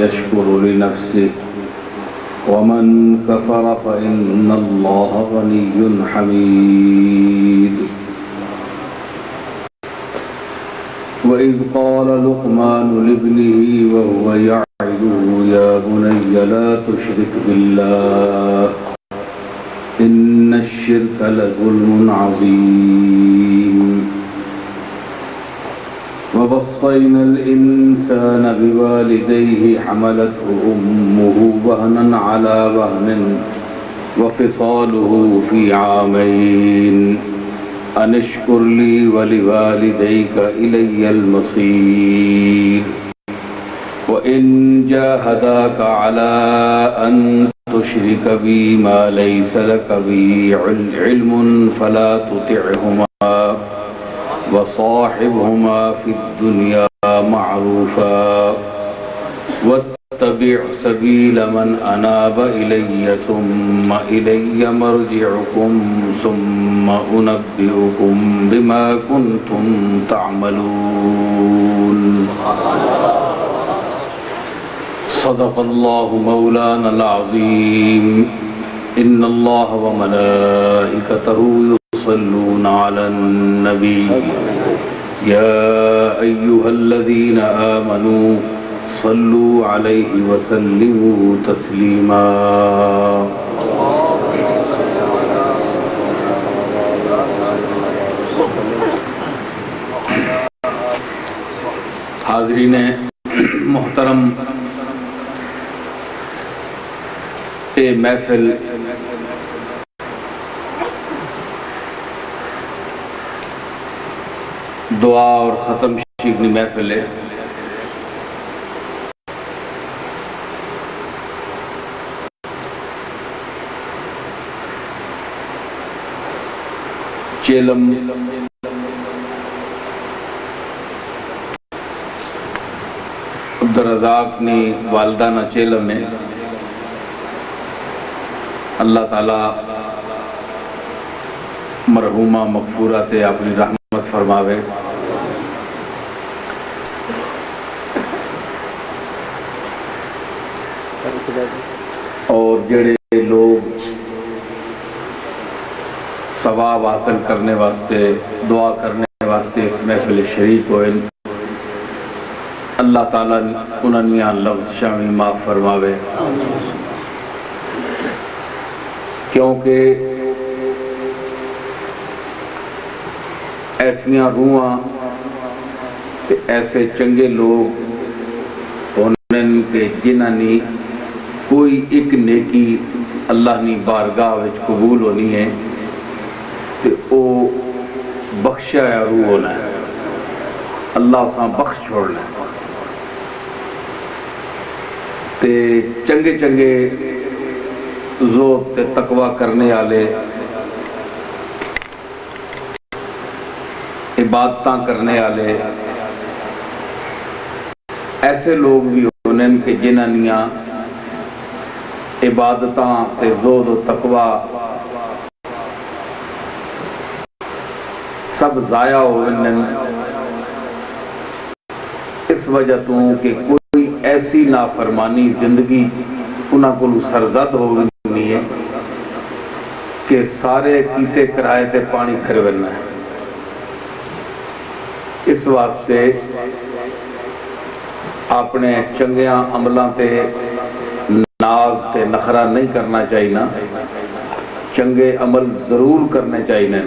يشكر لنفسه ومن كفر فإن الله غني حميد. وإذ قال لقمان لابنه وهو يعظه يا بني لا تشرك بالله إن الشرك لظلم عظيم. ووصينا الإنسان بوالديه حملته أمه وهنا على وهن وفصاله في عامين أن اشكر لي ولوالديك إلي المصير. وإن جاهداك على أن تشرك بي ما ليس لك به علم فلا تطعهما وصاحبهما في الدنيا معروفا واتبع سبيل من أناب إلي ثم إلي مرجعكم ثم أنبئكم بما كنتم تعملون. صدق الله مولانا العظيم. إن الله وملائكته يصلون على النبي يا أيها الذين آمنوا صلوا عليه وسلموا تسليما. حاضرین محترم، یہ محفل دعا اور ختم شیخنی محفل ہے. چیلم عبدالرزاق نے والدانہ چیلم میں اللہ تعالی مرحومہ مغفورہ تے اپنی رحمت فرماوے. اور جڑے لوگ ثواب حاصل کرنے واسطے دعا کرنے واسطے اس محفل شریک ہوئے، اللہ تعالیٰ انہاں لفظ شامی معاف فرماوے. کیونکہ ایسیاں روحاں ایسے چنگے لوگ ہونے کے جنہاں نے کوئی ایک نیکی اللہ نے بارگاہ وچ قبول ہونی ہے تے او بخشا یا روح ہونا ہے، اللہ اساں بخش چھوڑنا ہے. تے چنگے چنگے زہد تے تقوی کرنے والے، عبادتاں کرنے والے ایسے لوگ بھی ہونے کہ جنہاں نیاں عبادتاں تے زہد و تقوی سب ضائع ہوئے اس وجہ تو کہ کوئی ایسی نافرمانی زندگی انہاں کو سرزد ہو گئی ہے کہ سارے کیتے کرائے تے پانی کھرولنا ہے. اس واسطے اپنے چنگیاں عملاں تے ناز تے نخرہ نہیں کرنا چاہیے، چنگے عمل ضرور کرنے چاہیے،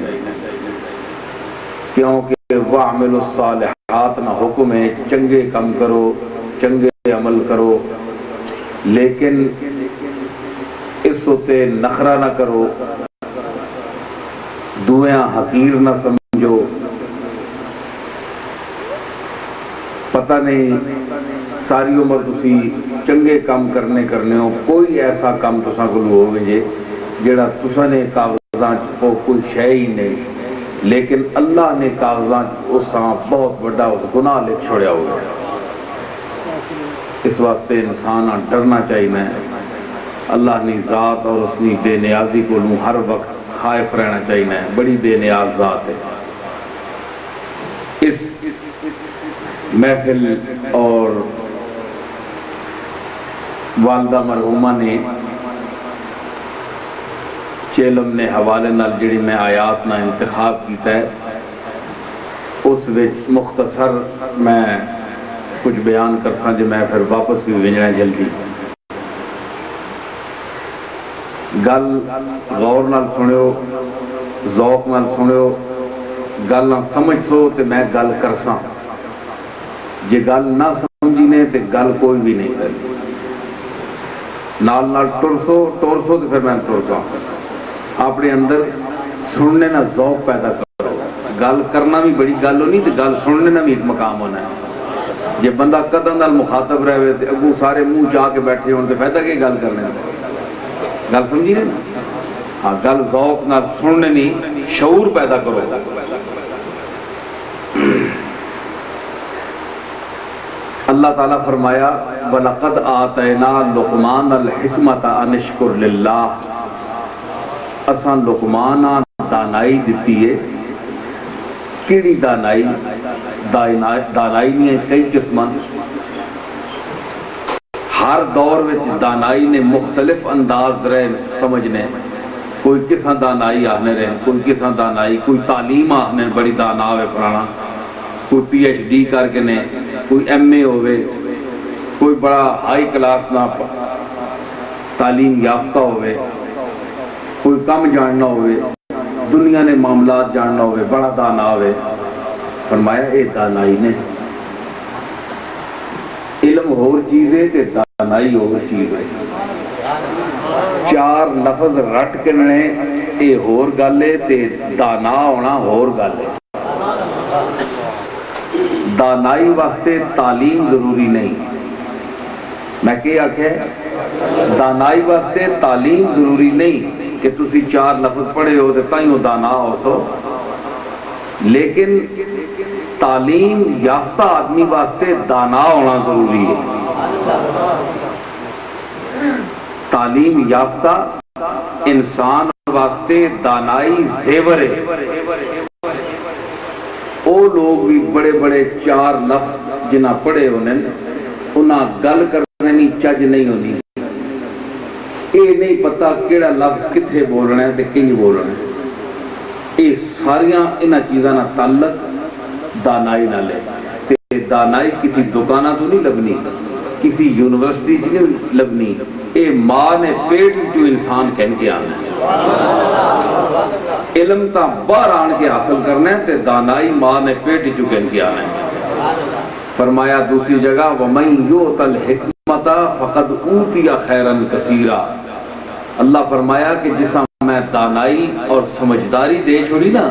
کیونکہ وَاعْمِلُوا الصَّالِحَاتِ نہ حکم ہے چنگے کم کرو، چنگے عمل کرو، لیکن اس ہوتے نخرہ نہ کرو، دویاں حقیر نہ سمجھو. پتہ نہیں ساری عمر تسی چنگے کام کرنے ہو، کوئی ایسا کام تساں کو ہو گئے جڑا تساں نے کاغذاں کو کوئی شے ہی نہیں، لیکن اللہ نے کاغذاں اساں بہت بڑا گناہ لکھ چھوڑیا ہوگا. اس واسطے انسان ڈرنا چاہیے، اللہ نے ذات اور اس نے بے نیازی کو ہر وقت خائف رہنا چاہیے. بڑی بے نیاز ذات ہے. اس محفل اور والدہ مرحومہ نے چیلم نے حوالے نال جڑی میں آیات نہ انتخاب کیتا ہے اس وچ مختصر میں کچھ بیان کرساں جو میں پھر واپس بھی بھیجنا جلدی گل غور نال سنیو ذوق نال سنیو گل نہ سمجھ سو تے میں گل کرساں جے گل نہ سمجھنے تے گل کوئی بھی نہیں کرنی نال نال ٹرسو تے پھر میں ٹرساں اپنے اندر سننے نہ ذوق پیدا کرو گل کرنا بھی بڑی گل ہونی تے گل سننے نہ بھی ایک مقام ہونا ہے جے بندہ قدم نال مخاطب رہے تے اگوں سارے منہ چاہ کے بیٹھے ہون تے فائدہ کی گل کرنے گل سمجھی نہیں ہاں گل ذوق نال سننے نہیں شعور پیدا کرو اللہ تعالیٰ فرمایا وَلَقَدْ آتَيْنَا لُقْمَانَ الْحِكْمَةَ أَنِ اشْكُرْ لِلَّهِ اساں لقمان دانائی دیتی ہے کیڑی دانائی دانائی نے کئی قسمان ہر دور میں دانائی نے مختلف انداز رہے سمجھنے کوئی کساں دانائی آنے رہے کوئی کساں دانائی کوئی تعلیم آنے بڑی دانا ہوئے پرانا کوئی پی ایچ ڈی کر کے نے کوئی ایم اے ہوئے کوئی بڑا ہائی کلاس نہ تعلیم یافتہ ہوئے کوئی کم جاننا ہوئے دنیا نے معاملات جاننا ہوئے بڑا دانا ہوئے فرمایا اے دانائی نے علم ہور چیزیں تے دانائی ہور چیزیں چار لفظ رٹ کرنے اے ہور گالے تے دانا ہونا ہور گالے دانائی واسطے تعلیم ضروری نہیں میں کیا آکھے دانائی واسطے تعلیم ضروری نہیں کہ تسی چار لفظ پڑھے ہو تائیں دانا ہو تو لیکن تعلیم یافتہ آدمی واسطے دانا ہونا ضروری ہے تعلیم یافتہ انسان واسطے دانائی زیور ہے وہ لوگ بھی بڑے بڑے چار لفظ جنہ پڑھے ہونے انہاں گل کرنے نہیں چج نہیں ہونی یہ نہیں پتا کیڑا لفظ کتھے بولنا ہے تے کنج بولنا ہے یہ ساریاں انہاں چیزاں نہ تعلق دانائی نہ لے تے دانائی کسی دکانہ تو نہیں لبنی کسی یونیورسٹی سے نہیں لبنی اے ماں نے پیٹ جو انسان کہن کے آنا ہے علم تا باہر آن کے حاصل کرنا ہے تے دانائی ماں نے پیٹ جو کہن کے آنا ہے فرمایا دوسری جگہ وَمَنْ يُؤْتَ الْحِكْمَةَ فَقَدْ أُوتِيَ خَيْرًا كَثِيرًا اللہ فرمایا کہ جسا میں دانائی اور سمجھداری دے چھوڑی نا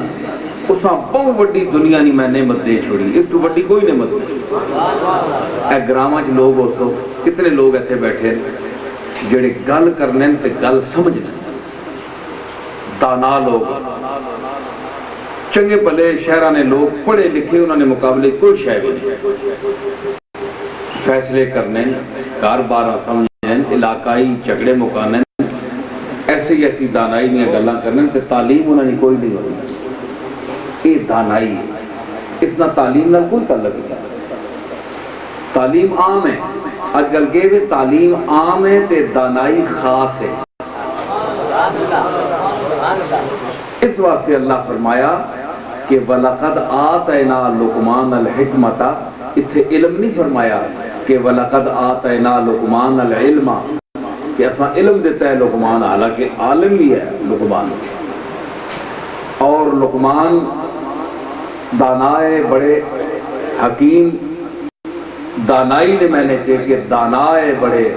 اسا بہت بڑی دنیا نہیں میں نعمت دے چھوڑی اس تو بڑی کوئی نعمت نہیں اے گرامہ لوگ ہو سو کتنے لوگ ایتھے بیٹھے جڑے گل کرنے تے گل سمجھنے دانا لوگ چنگے بھلے شہرانے لوگ پڑھے لکھے انہوں نے مقابلے کوئی شاید نہیں فیصلے کرنے کاربارہ سمجھنے علاقائی جھگڑے مکانے ایسی ایسی دانائی نہیں گلاں کرنے تے تعلیم انہوں نے کوئی نہیں ہوئی یہ دانائی اس نہ تعلیم نہ کوئی تعلق نہیں تعلیم عام ہے آج کل کے بھی تعلیم عام ہے تے دانائی خاص ہے اس واسطے اللہ فرمایا کہ وَلَقَدْ آتَيْنَا لُقْمَانَ الْحِكْمَةَ اتھے علم نہیں فرمایا کہ وَلَقَدْ آتَيْنَا لُقْمَانَ الْعِلْمَ کہ ایسا علم دیتا ہے لقمان حالانکہ عالم بھی ہے لقمان اور لقمان دانائے بڑے حکیم دانائی نے میں نے چاہے کہ دانائے بڑے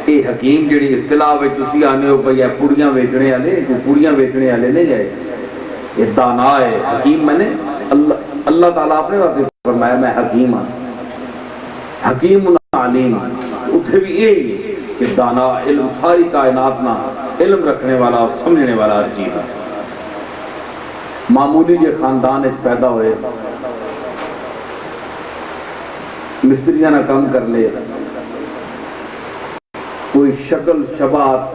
اے حکیم جڑی اصطلاح میں تسی آنے ہو بھئی پوڑیاں ویچنے والے جو پوڑیاں ویچنے والے نہیں جائے یہ دانائے حکیم میں نے اللہ تعالیٰ اپنے واسطے فرمایا میں حکیم ہوں حکیم علیم اتھے بھی یہی ہے کہ دانا علم ساری کائنات نہ علم رکھنے والا اور سمجھنے والا ہر چیز ہے معمولی جو خاندان اس پیدا ہوئے مستریاں نہ کام کر لے کوئی شکل شبات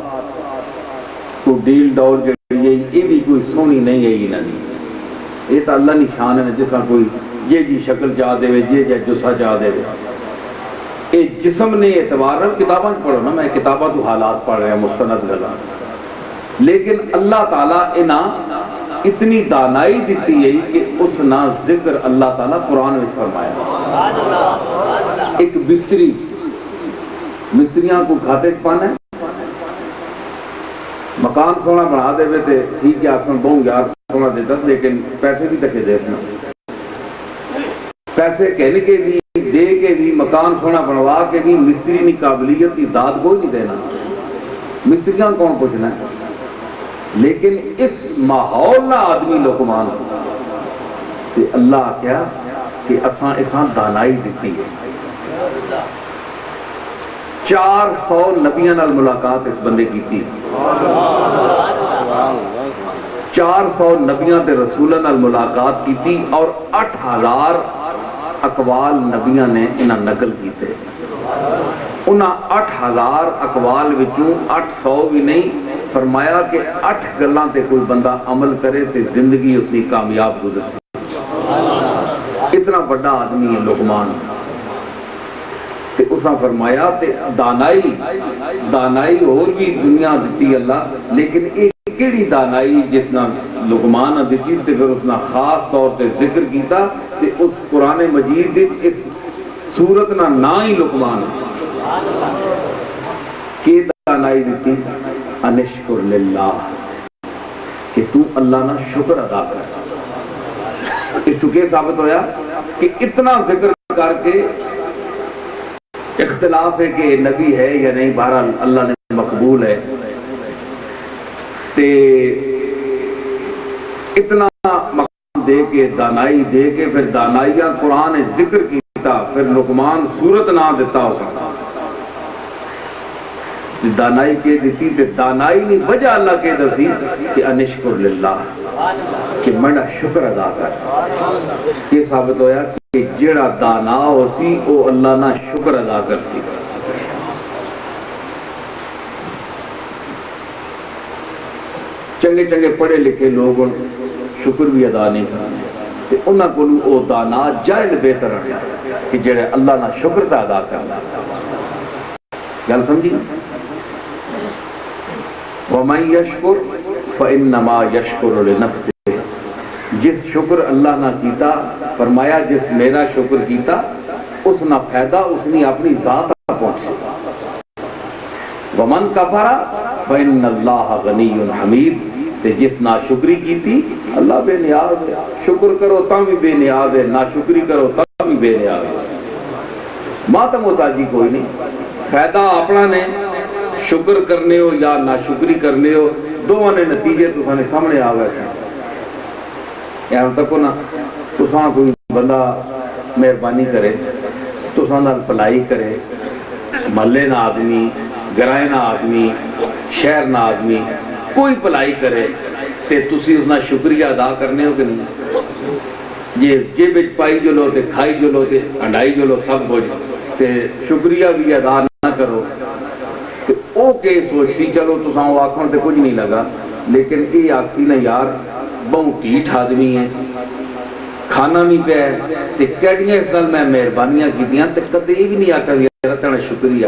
کوئی ڈیل ڈول یہ بھی کوئی سونی نہیں ہے یہ نہیں یہ تو اللہ نشان ہے جیسا کوئی یہ جی شکل چاہ دے یہ جی جسا چاہ دے یہ جسم نے اعتبار ہے، کتاباں پڑھو نا، میں کتاباں تو حالات پڑھ رہا ہوں مستند گلا، لیکن اللہ تعالیٰ انہاں اتنی دانائی دیتی ہے کہ اس نا ذکر اللہ تعالیٰ قرآن میں فرمایا۔ ایک مستری، مستریاں کو کھاتے پانا ہے، مکان سونا بنا دے وے تے ٹھیک ہے، آسان بہوں یار سونا دیتا، لیکن پیسے بھی تکے دے سنا، پیسے کہنے کے بھی دے کے بھی مکان سونا بنوا کے بھی مستری نہیں قابلیت کی داد کوئی نہیں دینا، مستریاں کون پوچھنا ہے؟ لیکن اس ماحول نہ آدمی لقمان تے اللہ کیا کہ اساں دانائی دیتی ہے۔ 400 نبیاں نال ملاقات اس بندے کی تھی، 400 نبیاں تے رسولہ نال ملاقات کی تھی، اور 8000 اقوال نبیاں نے انہاں نقل کیتے۔ انہاں 8000 اقوال وچوں 800 بھی نہیں، فرمایا کہ 8 گلاں تے کوئی بندہ عمل کرے تے زندگی اس کی کامیاب گزر سی۔ اتنا بڑا آدمی ہے لقمان، تے اساں فرمایا تے دانائی اور بھی دنیا دیتی اللہ، لیکن ایک کیڑی دانائی جس نے لقمان دیتی سے پھر اس نے خاص طور تے ذکر کیتا تے اس قرآن مجید اس سورت نا نا ہی لقمان کی دانائی دیتی، انشکر للہ، کہ تو اللہ نا شکر ادا کر۔ اس تو کیا ثابت ہویا کہ اتنا ذکر کر کے اختلاف ہے کہ نبی ہے یا نہیں، بہرحال اللہ نے مقبول ہے، تے اتنا مقام دے کے دانائی دے کے پھر دانائیاں قرآن ذکر کیتا، پھر لقمان سورت نہ دیتا ہوگا، دانائی کے دیتی تے دانائی نہیں وجہ اللہ کے دسی کہ انشکر للہ، کہ منڈا شکر ادا کر۔ یہ ثابت ہویا کہ جڑا دانا ہو سی او اللہ نہ شکر ادا کر سی۔ چنگے چنگے پڑھے لکھے لوگ شکر بھی ادا نہیں کرتے، انہاں کو او دانا جائل بہتر ہے کہ جڑے اللہ نہ شکر تا ادا کرنا۔ گل سمجھی؟ وَمَن يَشْكُرْ فَإِنَّمَا يَشْكُرُ لِنَفْسِهِ، جس شکر اللہ نہ کیتا، فرمایا جس میرا شکر کیتا اس نہ فائدہ اس نے اپنی ذات پہنچا۔ وَمَن كَفَرَ فَإِنَّ اللَّهَ غَنِيٌّ حَمِيدٌ، تے جس نا شکری کیتی اللہ بے نیاز ہے، شکر کرو تاں بھی بے نیاز ہے، نا شکری کرو تاں بھی بے نیاز ہے، ماتم محتاجی کوئی نہیں، فائدہ اپنا نے شکر کرنے ہو یا نا شکری کرنے ہو، دونوں نے نتیجے تو سانے سامنے آ گئے ہیں۔ یہاں تک نا تو ساں کوئی بندہ مہربانی کرے، تو ساں نال پلائی کرے، محلے نہ آدمی، گرائے نہ آدمی، شہر نہ آدمی کوئی پلائی کرے تے تسی اس نا شکریہ ادا کرنے ہو کہ نہیں؟ یہ جیب پائی جو لو تے کھائی جو لو تے انڈائی جو لو سب کچھ تے شکریہ بھی ادا نہ کرو تے او کے سوچتی چلو تو ساں آنکھوں تے کچھ نہیں لگا، لیکن یہ آکسی نا یار بہت ٹھیٹ آدمی ہے، کھانا نہیں پہ ہے تے کیڑیاں اس نال میں مہربانیاں کیتیاں تے کدے بھی نہیں آکا یار تینا شکریہ۔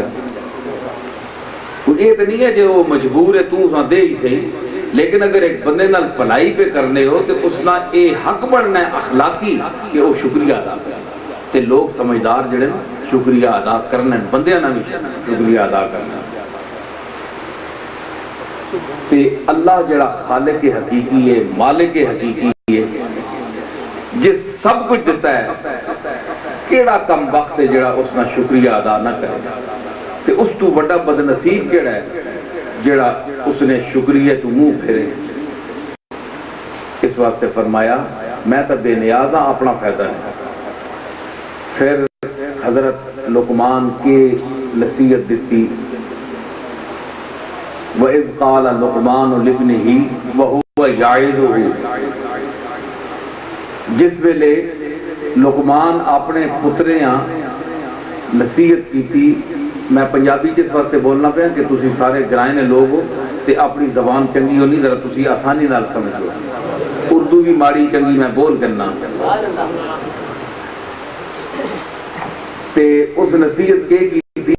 یہ تو نہیں ہے جو وہ مجبور ہے تو دے ہی صحیح، لیکن اگر ایک بندے نال پلائی پہ کرنے ہو تو اس نا اے حق بڑھنا ہے اخلاقی کہ وہ شکریہ ادا کرنا، تے لوگ سمجھدار جڑے نا شکریہ ادا کرنا، بندے نا بھی شکریہ ادا کرنا۔ تے اللہ جڑا خالق حقیقی ہے، مالک حقیقی ہے، جس سب کچھ دیتا ہے، کیڑا کم وقت ہے جڑا اس نا شکریہ ادا نہ کرے، تے اس تو بڑا بدنصیب کیڑا ہے جڑا اس نے شکریہ تو منہ پھرے۔ اس واسطے فرمایا میں تو بے نیاز ہاں، اپنا فائدہ نہیں۔ پھر حضرت لقمان کی نصیحت دیتی، وَإِذْ قَالَ لُقْمَانُ لِابْنِهِ وَهُوَ يَعِظُهُ، جس ویلے لقمان اپنے پتریاں نصیحت کی تھی، میں پنجابی جس واسطے بولنا پہ کہ تسی سارے گرائنے لوگ ہو تے اپنی زبان چنگی ہو نہیں، ذرا تسی آسانی نال سمجھو، اردو بھی ماڑی چنگی میں بول کرنا۔ تے اس نصیحت کے کی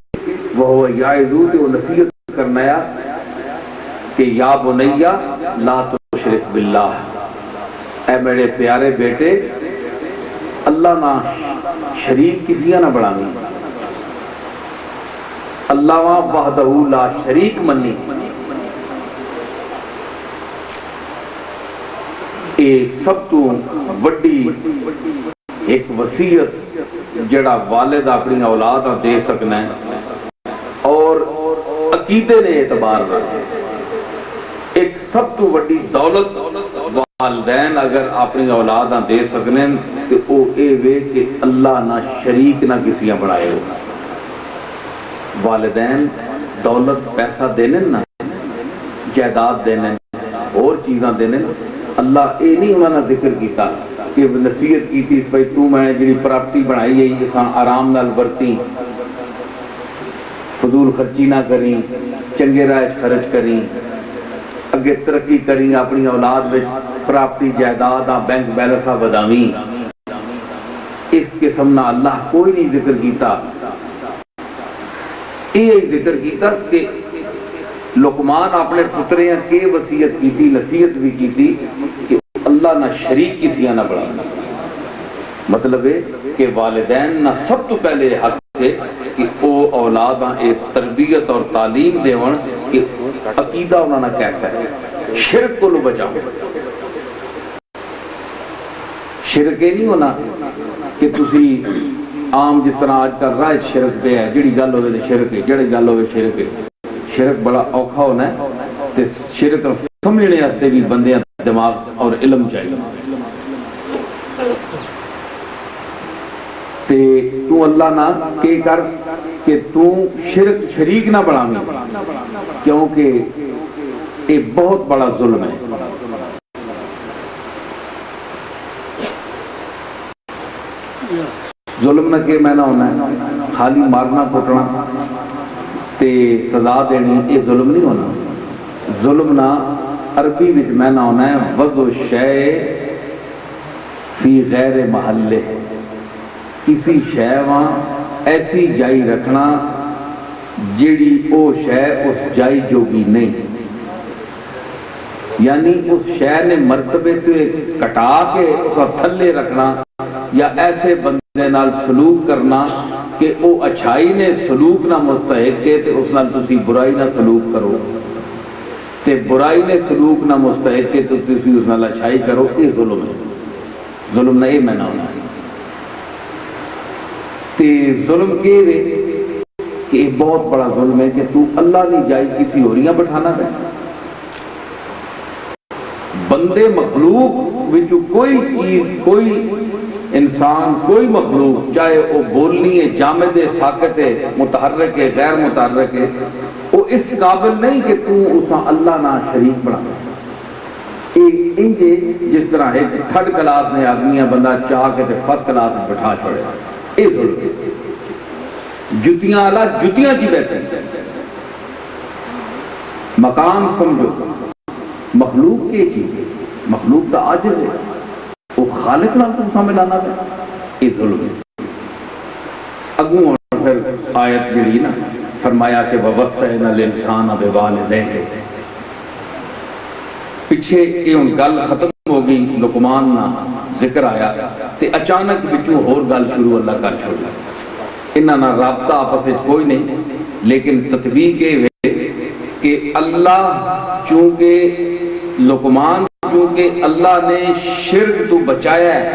وہ یعظو تے وہ نصیحت کرنا ہے کہ یا بنیا لا تشرک باللہ، اے میرے پیارے بیٹے اللہ نہ شریک کسی نہ بڑھانی، اللہ وحدہ لا شریک منی۔ اے سب تو وڈی ایک وصیت جڑا والد اپنی اولاد دے سکنا ہے، اور عقیدے نے اعتبار رکھا ایک سب تو وڈی دولت والدین اگر اپنی اولاد دے سکنے تو او اے وے کہ اللہ نہ شریک نہ کسی بنائے ہو۔ والدین دولت پیسہ دینے نہ جائیداد دینے اور چیزاں دینے، اللہ اے نہیں انہوں نے ذکر کیتا کہ نصیحت کی تھی اس بھائی تو میں جڑی پراپرٹی بنائی ہے یہ آرام نال ورتی، فضول خرچی نہ کریں، چنگے راہ خرچ کریں، اگے ترقی کریں، اپنی اولاد میں پراپرٹی جائیداد بینک بیلنس بداویں، اس قسم نہ اللہ کوئی نہیں ذکر کیتا۔ یہ ذکر کیتا کہ لقمان اپنے پتریاں کے وصیت کی تھی، نصیحت بھی کی تھی کہ اللہ نہ شریک کسی نہ بڑھا، مطلب ہے کہ والدین نہ سب تو پہلے حق ہے کہ او اولاد ایک تربیت اور تعلیم دیون کہ عقیدہ انہوں نے کیسا ہے، شرک کو لو بچاؤ۔ شرک یہ نہیں ہونا کہ تسی عام جس طرح آج کل رائے شرک پہ ہے، جڑی گل ہوئے شرک ہے، جڑی گل ہوئے شرک ہے۔ شرک بڑا اوکھا ہونا ہے تے شرک سمجھنے سے بھی بندے دماغ اور علم چاہیے۔ تے تو اللہ نہ کہ کر کہ تو شرک شریک نہ بڑھاویں، کیونکہ یہ بہت بڑا ظلم ہے۔ ظلم نہ کہ میں نہ ہونا ہے خالی مارنا کٹنا تے سزا دینی، یہ ظلم نہیں ہونا۔ ظلم نہ عربی وچ میں نہ ہونا ہے وضع شے فی غیر محلے، کسی شے وہاں ایسی جائی رکھنا جیڑی او شے اس جائی جوگی نہیں، یعنی اس شے نے مرتبے تے کٹا کے اس تھلے رکھنا، یا ایسے بندے نال سلوک کرنا کہ او اچھائی نے سلوک نہ مستحق ہے تے اس نال تسی برائی نہ سلوک کرو، تے برائی نے سلوک نہ مستحق ہے تو تسی اس نال اچھائی کرو، یہ ظلم ہے۔ ظلم نہ یہ میں نہ ہونا تے ظلم کے وے کہ یہ بہت بڑا ظلم ہے کہ تو اللہ نہیں جائی کسی ہوریاں بٹھانا پہ۔ بندے مخلوق وچ کوئی چیز، کوئی انسان، کوئی مخلوق چاہے وہ بولنی ہے، جامد ہے، ساکت ہے، متحرک ہے، غیر متحرک ہے، وہ اس قابل نہیں کہ تو اسا اللہ نہ شریک بنا۔ انجے جس طرح ایک تھرڈ کلاس نے آدمیاں بندہ چاہ کے فرسٹ کلاس میں بٹھا چھوڑے، یہ ظلم۔ جتیاں اللہ جتیاں چی بیٹھے، مقام سمجھو مخلوق کی چیز ہے، مخلوق کا عاجز ہے، وہ خالق نال تو سامنے لانا ہے، یہ ظلم ہے۔ اگوں اور پھر آیت جڑی نا فرمایا کہ وَوَصَّيْنَا الْإِنسَانَ بِوَالِدَيْهِ، پیچھے یہ ان گل ختم ہو گئی، لقمان نہ ذکر آیا تے اچانک بچوں اور گل شروع اللہ کر چھوڑا۔ انہاں نہ رابطہ آپس میں کوئی نہیں، لیکن تطبیق یہ کہ اللہ چونکہ لقمان چونکہ اللہ نے شرک تو بچایا ہے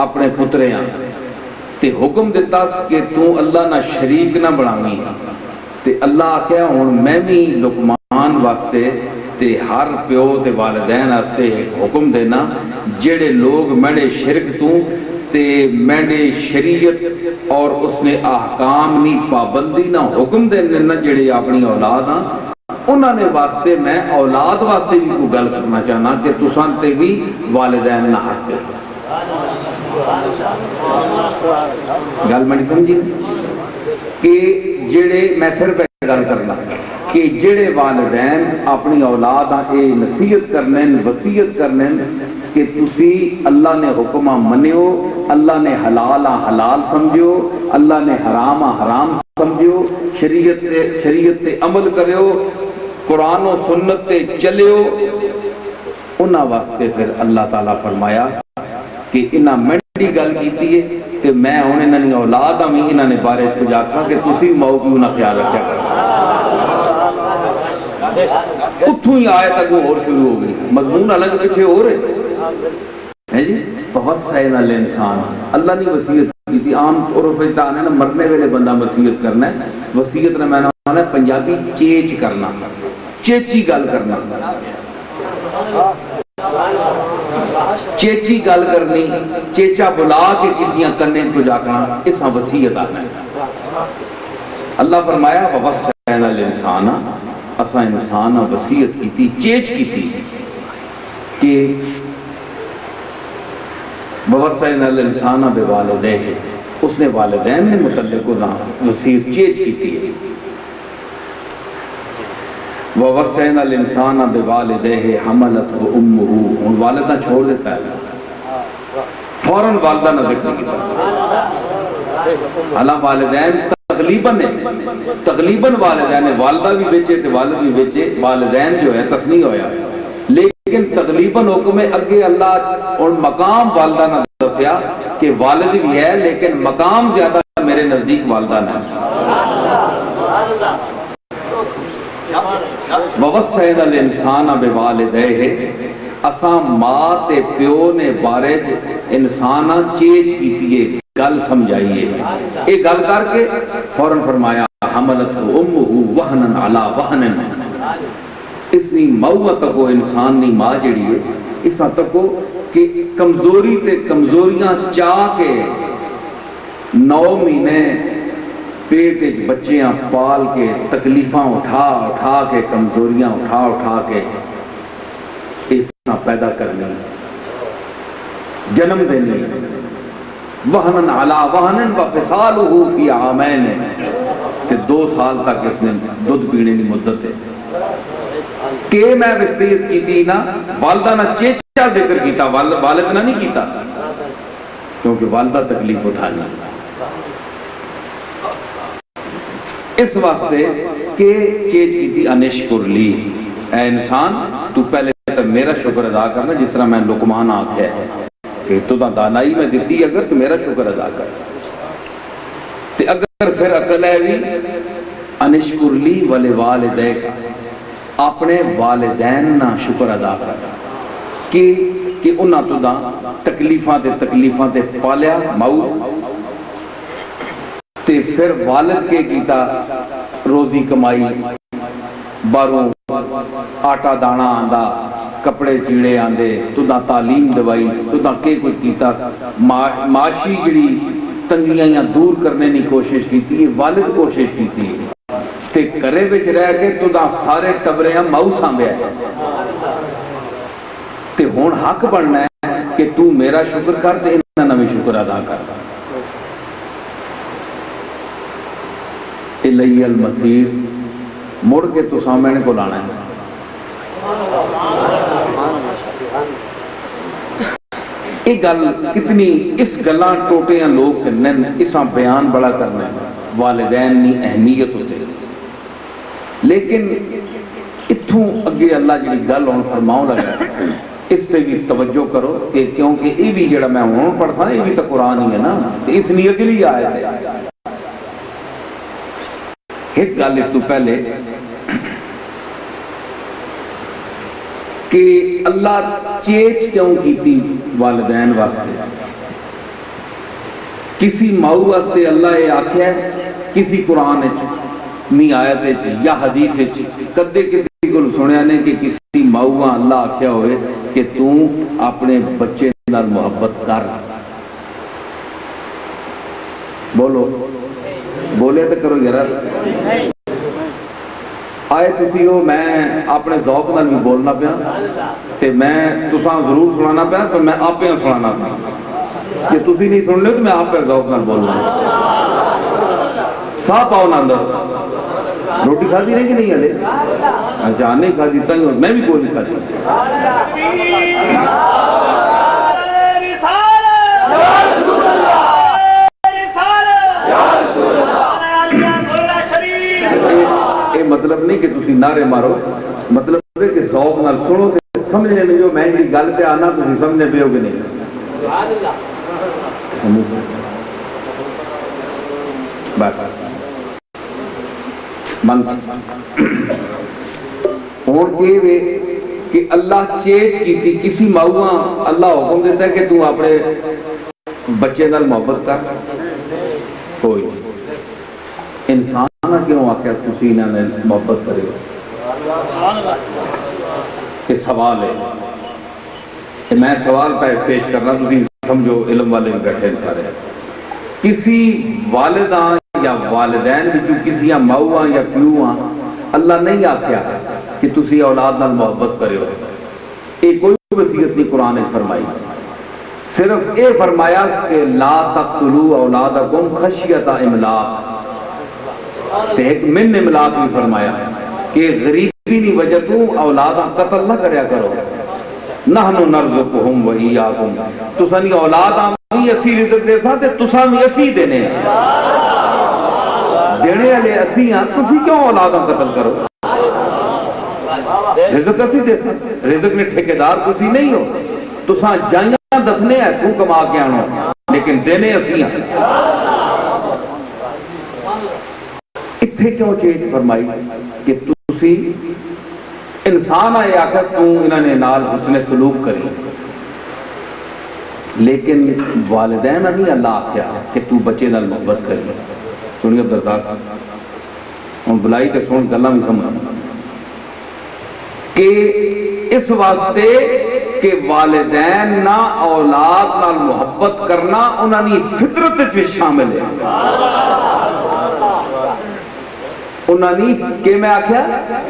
اپنے پتریاں تے حکم دیتا کہ تو اللہ نہ شریک نہ بناویں، تے اللہ کہا ہن میں بھی لقمان واسطے تے ہر پیو تے والدین واسطے حکم دینا جڑے لوگ میرے شرک تو تے میرے شریعت اور اس نے احکام نی پابندی نہ حکم دینے نہ جڑے اپنی اولاد ہاں انہوں نے واسطے میں اولاد واسطے بھی کوئی گل کرنا چاہنا کہ تساں تے بھی والدین نہ حق دے۔ گل میں نہیں سمجھی کہ جڑے میں پھر گل کرنا کہ جڑے والدین اپنی اولاد اے نصیحت کرنے وصیت کرنے کہ تسی اللہ نے حکمہ منیو، اللہ نے حلالہ حلال سمجھو، اللہ نے حرامہ حرام سمجھو، شریعت تے عمل کریو، قرآن و سنت تے چلیو۔ انہاں واسطے پھر اللہ تعالیٰ فرمایا کہ انہاں منڈی گل کیتی ہے کہ میں ہوں انہاں نے اولاد ہمیں انہاں نے بارے کو جاکھا کہ تسی ماؤ پیو نہ خیال رکھا کرو۔ اتھوں ہی آیت اگوں اور شروع ہو گئی، مضمون الگ پیچھے ہو رہے ہے جی۔ فوصینا الانسان، اللہ نے وصیت کی تھی۔ عام عرف وچ آنے نا مرنے ویلے بندہ وصیت کرنا ہے، وصیت نے میں نے پنجابی چیچ کرنا، چیچی گل کرنا، چیچی گل کرنی، چیچا بلا کے کسیاں کرنے کو جاکنا، اس ہاں وصیت آنا ہے۔ اللہ فرمایا فوصینا الانسان، اساں انسان وصیت کی تھی، چیچ کی تھی کہ ووصینا الانسان بوالدیہ، اس نے والدین نے متعلق وصیت چیچ کی تھی۔ ووصینا الانسان بوالدیہ حملتہ امہ، ان والدہ چھوڑ دیتا ہے، فوراً والدہ نہ ذکر کیا۔ حالانکہ والدین تغلیباً والدین، والدہ بھی بیچے تھے والد بھی بیچے، والدین جو ہے تصنیع ہویا، لیکن تغلیباً حکم اگے اللہ اور مقام والدہ نہ دسیا کہ والد بھی ہے لیکن مقام زیادہ میرے نزدیک والدہ نہ۔ ووصینا الانسان بوالدیہ، اساں ماں تے پیو نے بارے انسان چیچ کیتی ہے، گل سمجھائیے، ایک گل کر کے فوراً فرمایا حملتہ امہ وہنا علی وہن، اس نی موہ تکو انسان نی ماں جڑی ہے اس تکو کہ کمزوری تے کمزوریاں چاہ کے 9 مہینے پیٹ بچیاں پال کے تکلیفاں اٹھا اٹھا کے کمزوریاں اٹھا اٹھا کے اس پیدا کرنی، جنم دینی، وہنن علی وہنن وفصالہ فی عامین، کہ 2 سال تک اس نے دودھ پینے کی مدت ہے۔ کہ میں وصیت کی تھی نا، والدہ نہ چیچا ذکر کیتا، والد نہ نہیں کیتا، کیونکہ والدہ تکلیف اٹھانی اس واسطے کہ چیچ کی تھی انشکر لی، اے انسان تو پہلے تو میرا شکر ادا کرنا، جس طرح میں لقمان آکھیا ہے کہ تو دانائی میں دیتی اگر تو میرا شکر ادا کر، تے اگر پھر عقل ہے بھی انشکر لی ولوالدیک، اپنے والدین نہ شکر ادا کر کہ انہاں تو دا تکلیفاں تے پالیا ماؤ، تے پھر والد کے کیتا روزی کمائی، باروں آٹا دانا آندا، کپڑے چیڑے آندے، تو دا تعلیم دوائی، تو دا کے کچھ کیتا، معاشی جڑی تنگیاں دور کرنے کی کوشش کی، والد کوشش کی تے کرے بچ رہ کے تو دا سارے ٹبرے ہم ماؤ سامبیا ہے، تے ہون حق بننا ہے کہ تو میرا شکر کر تے انہاں نہ بھی شکر ادا کر۔ الی المصیر، مڑ کے تو سامنے کو لانا ہے۔ ایک گل کتنی اس گلاں ٹوٹیاں لوگ کرنے، اساں بیان بڑا کرنا ہے، والدین نی اہمیت ہوتے، لیکن اتھوں اگے اللہ جی گل ہوں فرماؤں لگا اس پہ بھی توجہ کرو کہ کیونکہ یہ بھی جڑا میں ہوں پڑھتا یہ بھی تو قرآن ہی ہے نا، اس لیے اگلی آیت ہے۔ ایک گل اس تو پہلے کہ اللہ چیچ کیوں کیتی والدین واسطے، کسی ماؤ واسطے اللہ یہ آکھیا ہے کسی قرآن نہیں آیت یا حدیث کدے کسی کو سنیا نے کہ کسی ماؤ اللہ آکھیا ہوئے کہ تو اپنے بچے نال محبت کر، بولو بولے تو کرو یار، آئے تسی ہو میں اپنے ذوق نال بھی بولنا پیا تے میں تساں ضرور سنانا پیا، تو میں آپ پہ سنانا پیا، کہ تسی نہیں سن لے تو میں آپ پہ ذوق نال بولنا، سا پاؤ نہ اندر روٹی کھا دی نہیں کہ نہیں ہلے؟ اچھا نہیں کھا دی تنگ میں بھی کوئی نہیں کھا دی. یہ مطلب نہیں کہ تسی نعرے مارو، مطلب ہے کہ ذوق نال سنو تے سمجھنے میں جو میں جی گل پہ آنا تسی سمجھنے پہ ہو کہ نہیں. بس من ہوں یہ کہ اللہ چیز کی تھی کسی ماؤں اللہ حکم دیتا ہے کہ تو اپنے بچے نال محبت کر. کوئی انسان کیوں آخر تسی انہوں نے محبت کرے؟ یہ سوال ہے. میں سوال پیش کرنا تسی سمجھو، علم والے بیٹھے سارے. کسی والداں یا والدین بھی کسی ماؤں یا پیوہاں اللہ نہیں آخیا کہ تسی اولاد نال محبت کرے ہو. یہ کوئی وصیت نہیں قرآن نے فرمائی، صرف یہ فرمایا کہ لا تقتلوا اولادکم خشیۃ املاق. ایک من املاق بھی فرمایا کہ غریبی نہیں وجہ تو اولاداں قتل نہ کریا کرو. نحن نرزقہم وایاکم، تساں دی اولاداں بھی اسی رزق دے ساں تے تساں بھی اسی دینے والے اسی ہاں. تسی کیوں اولاداں قتل کرو؟ رزق اسی دے ساں، رزق نے ٹھیکیدار تسی نہیں ہو. تساں جائیاں دسنے ہیں تو کما کے آنو لیکن دینے اسی ہاں. اتھے کیوں چیز فرمائی کہ تسی انسان آئے آکر تو انہوں نے نال حسن سلوک کری، لیکن والدین نہیں اللہ آکھیا کہ تو بچے نال محبت کری. سنیے عبدالرزاق ہم بلائی کے سن گلاں بھی سمجھ کہ اس واسطے کہ والدین نہ اولاد نال محبت کرنا انہوں نے فطرت بھی شامل ہے. انہوں نے کہ میں آکھیا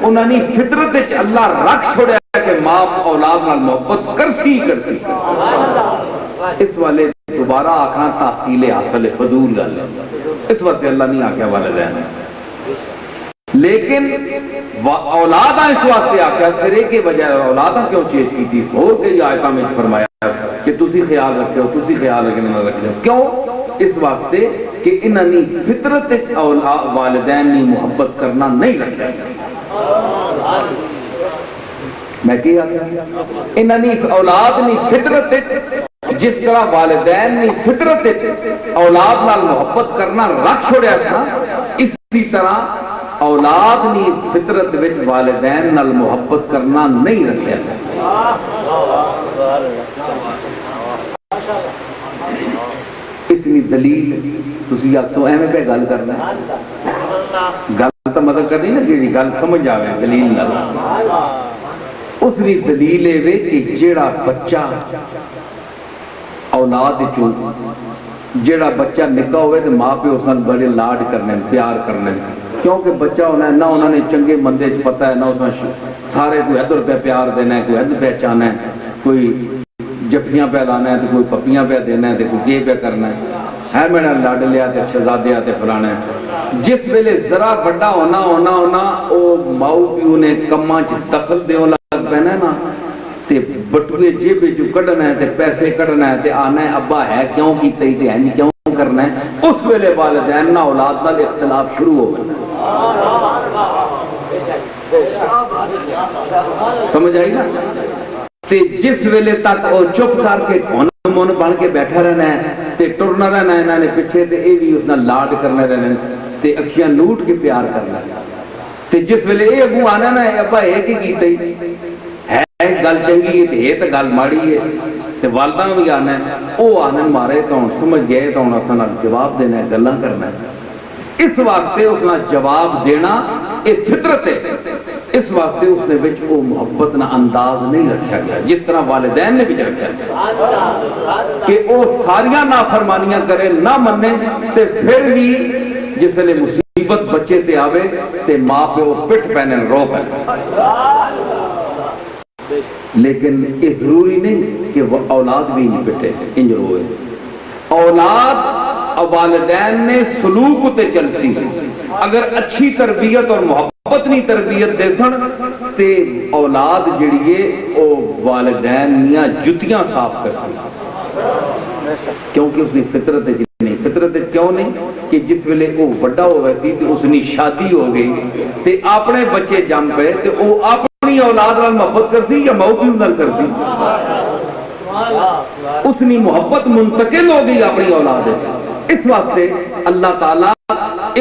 انہوں نے فطرت اللہ رکھ چھوڑیا کہ ماں اولاد نال محبت کرسی. اس والے دوبارہ آکھنا تحصیل حاصل فضول گل ہے. اس واسطے اللہ نہیں آکھیا والدین، لیکن اولاداں اس واسطے آکھیا پھر ایک کے بجائے اولاداں کیوں چیز کی تھی سور کے آیتاں میں فرمایا کہ تسی خیال رکھے ہو، تسی خیال رکھنے نہ رکھے ہو. کیوں؟ اس واسطے کہ انہوں نے فطرت والدین نے محبت کرنا نہیں رکھا. میں کیا انہوں نے اولاد نے فطرت جس طرح والدین نے فطرت اولاد نال محبت کرنا رکھ چھوڑیا تھا، اسی طرح اولاد نے فطرت وچ والدین نال محبت کرنا نہیں رکھیا. اس لیے دلیل تسی آکھو ایویں پہ گل کرنا گل تو مدد کرنی نا جیڑی گل سمجھ آوے دلیل نال. اس لیے دلیل ہے کہ جیڑا بچہ اولاد چوں جیڑا بچہ نکا ہوئے تو ماں پہ اس نے بڑے لاڈ کرنے پیار کرنے، کیونکہ بچہ ہونا ہے نہ انہوں نے چنگے مندے پتہ ہے، نہ اس نے سارے کوئی ادھر پہ پیار دینا ہے، کوئی ادھر پہچانا ہے، کوئی جفیاں پہ لانا ہے تو کوئی پپیاں پہ دینا ہے تو کوئی یہ پہ کرنا ہے میرا لڈ لیا تے شہزادیا تے فلانا ہے. جس ویلے ذرا بڑا ہونا او ماؤ پیو نے کماں چ دخل دیون لگ پینا نا تے بٹوے جیب جو کڈنا ہے تے پیسے کڈنا ہے تے آنا ہے ابا ہے کیوں کیتے تے ہے نہیں کیوں کرنا ہے. اس ویلے والدین نہ اولاد نال اختلاف شروع ہو گیا. سمجھ آئی نا؟ تے جس ویلے تک وہ چپ کر کے کون من بن کے بیٹھا رہنا ہے تے ٹرنا رہنا ہے انہوں نے پیچھے تے اے بھی اس نال لاڈ کرنا رہنا تے اکھیاں نوٹ کے پیار کرنا تے جس ویلے اے اگوں آنا نا ابا اے کی کیتے ہے گل چنگی ہے تے تے گل ماڑی ہے تے والداں بھی آنا ہے او آنے مارے تو سمجھ گئے تو اساں نال جواب دینا ہے گلاں کرنا ہے. اس واسطے اس نال جواب دینا اے فطرت ہے. اس واسطے اس نے بچ وہ محبت نہ انداز نہیں رکھا گیا جس طرح والدین نے بھی رکھا گیا کہ وہ ساریاں نافرمانیاں کرے نہ منے تے پھر بھی جس نے مصیبت بچے تے آوے تے ماں پہ وہ پٹ پہنے رو پہنے. لیکن یہ ضروری نہیں کہ وہ اولاد بھی نہیں پٹے انج روئے. اولاد والدین نے سلوک تے چلسی اگر اچھی تربیت اور محبت نہیں تربیت دے سن تے اولاد جڑی ہے او والدین میاں جتیاں صاف کر سن، کیونکہ اس نے فطرت نہیں، فطرت کیوں نہیں کہ جس ویلے وہ بڑا ہو سی تے اس نے شادی ہو گئی تے اپنے بچے جم پے تے وہ اپنی اولاد نال محبت کرتی یا ماؤ پیو نال کرتی؟ اس نے محبت منتقل ہو گئی اپنی اولاد۔ اس واسطے اللہ تعالیٰ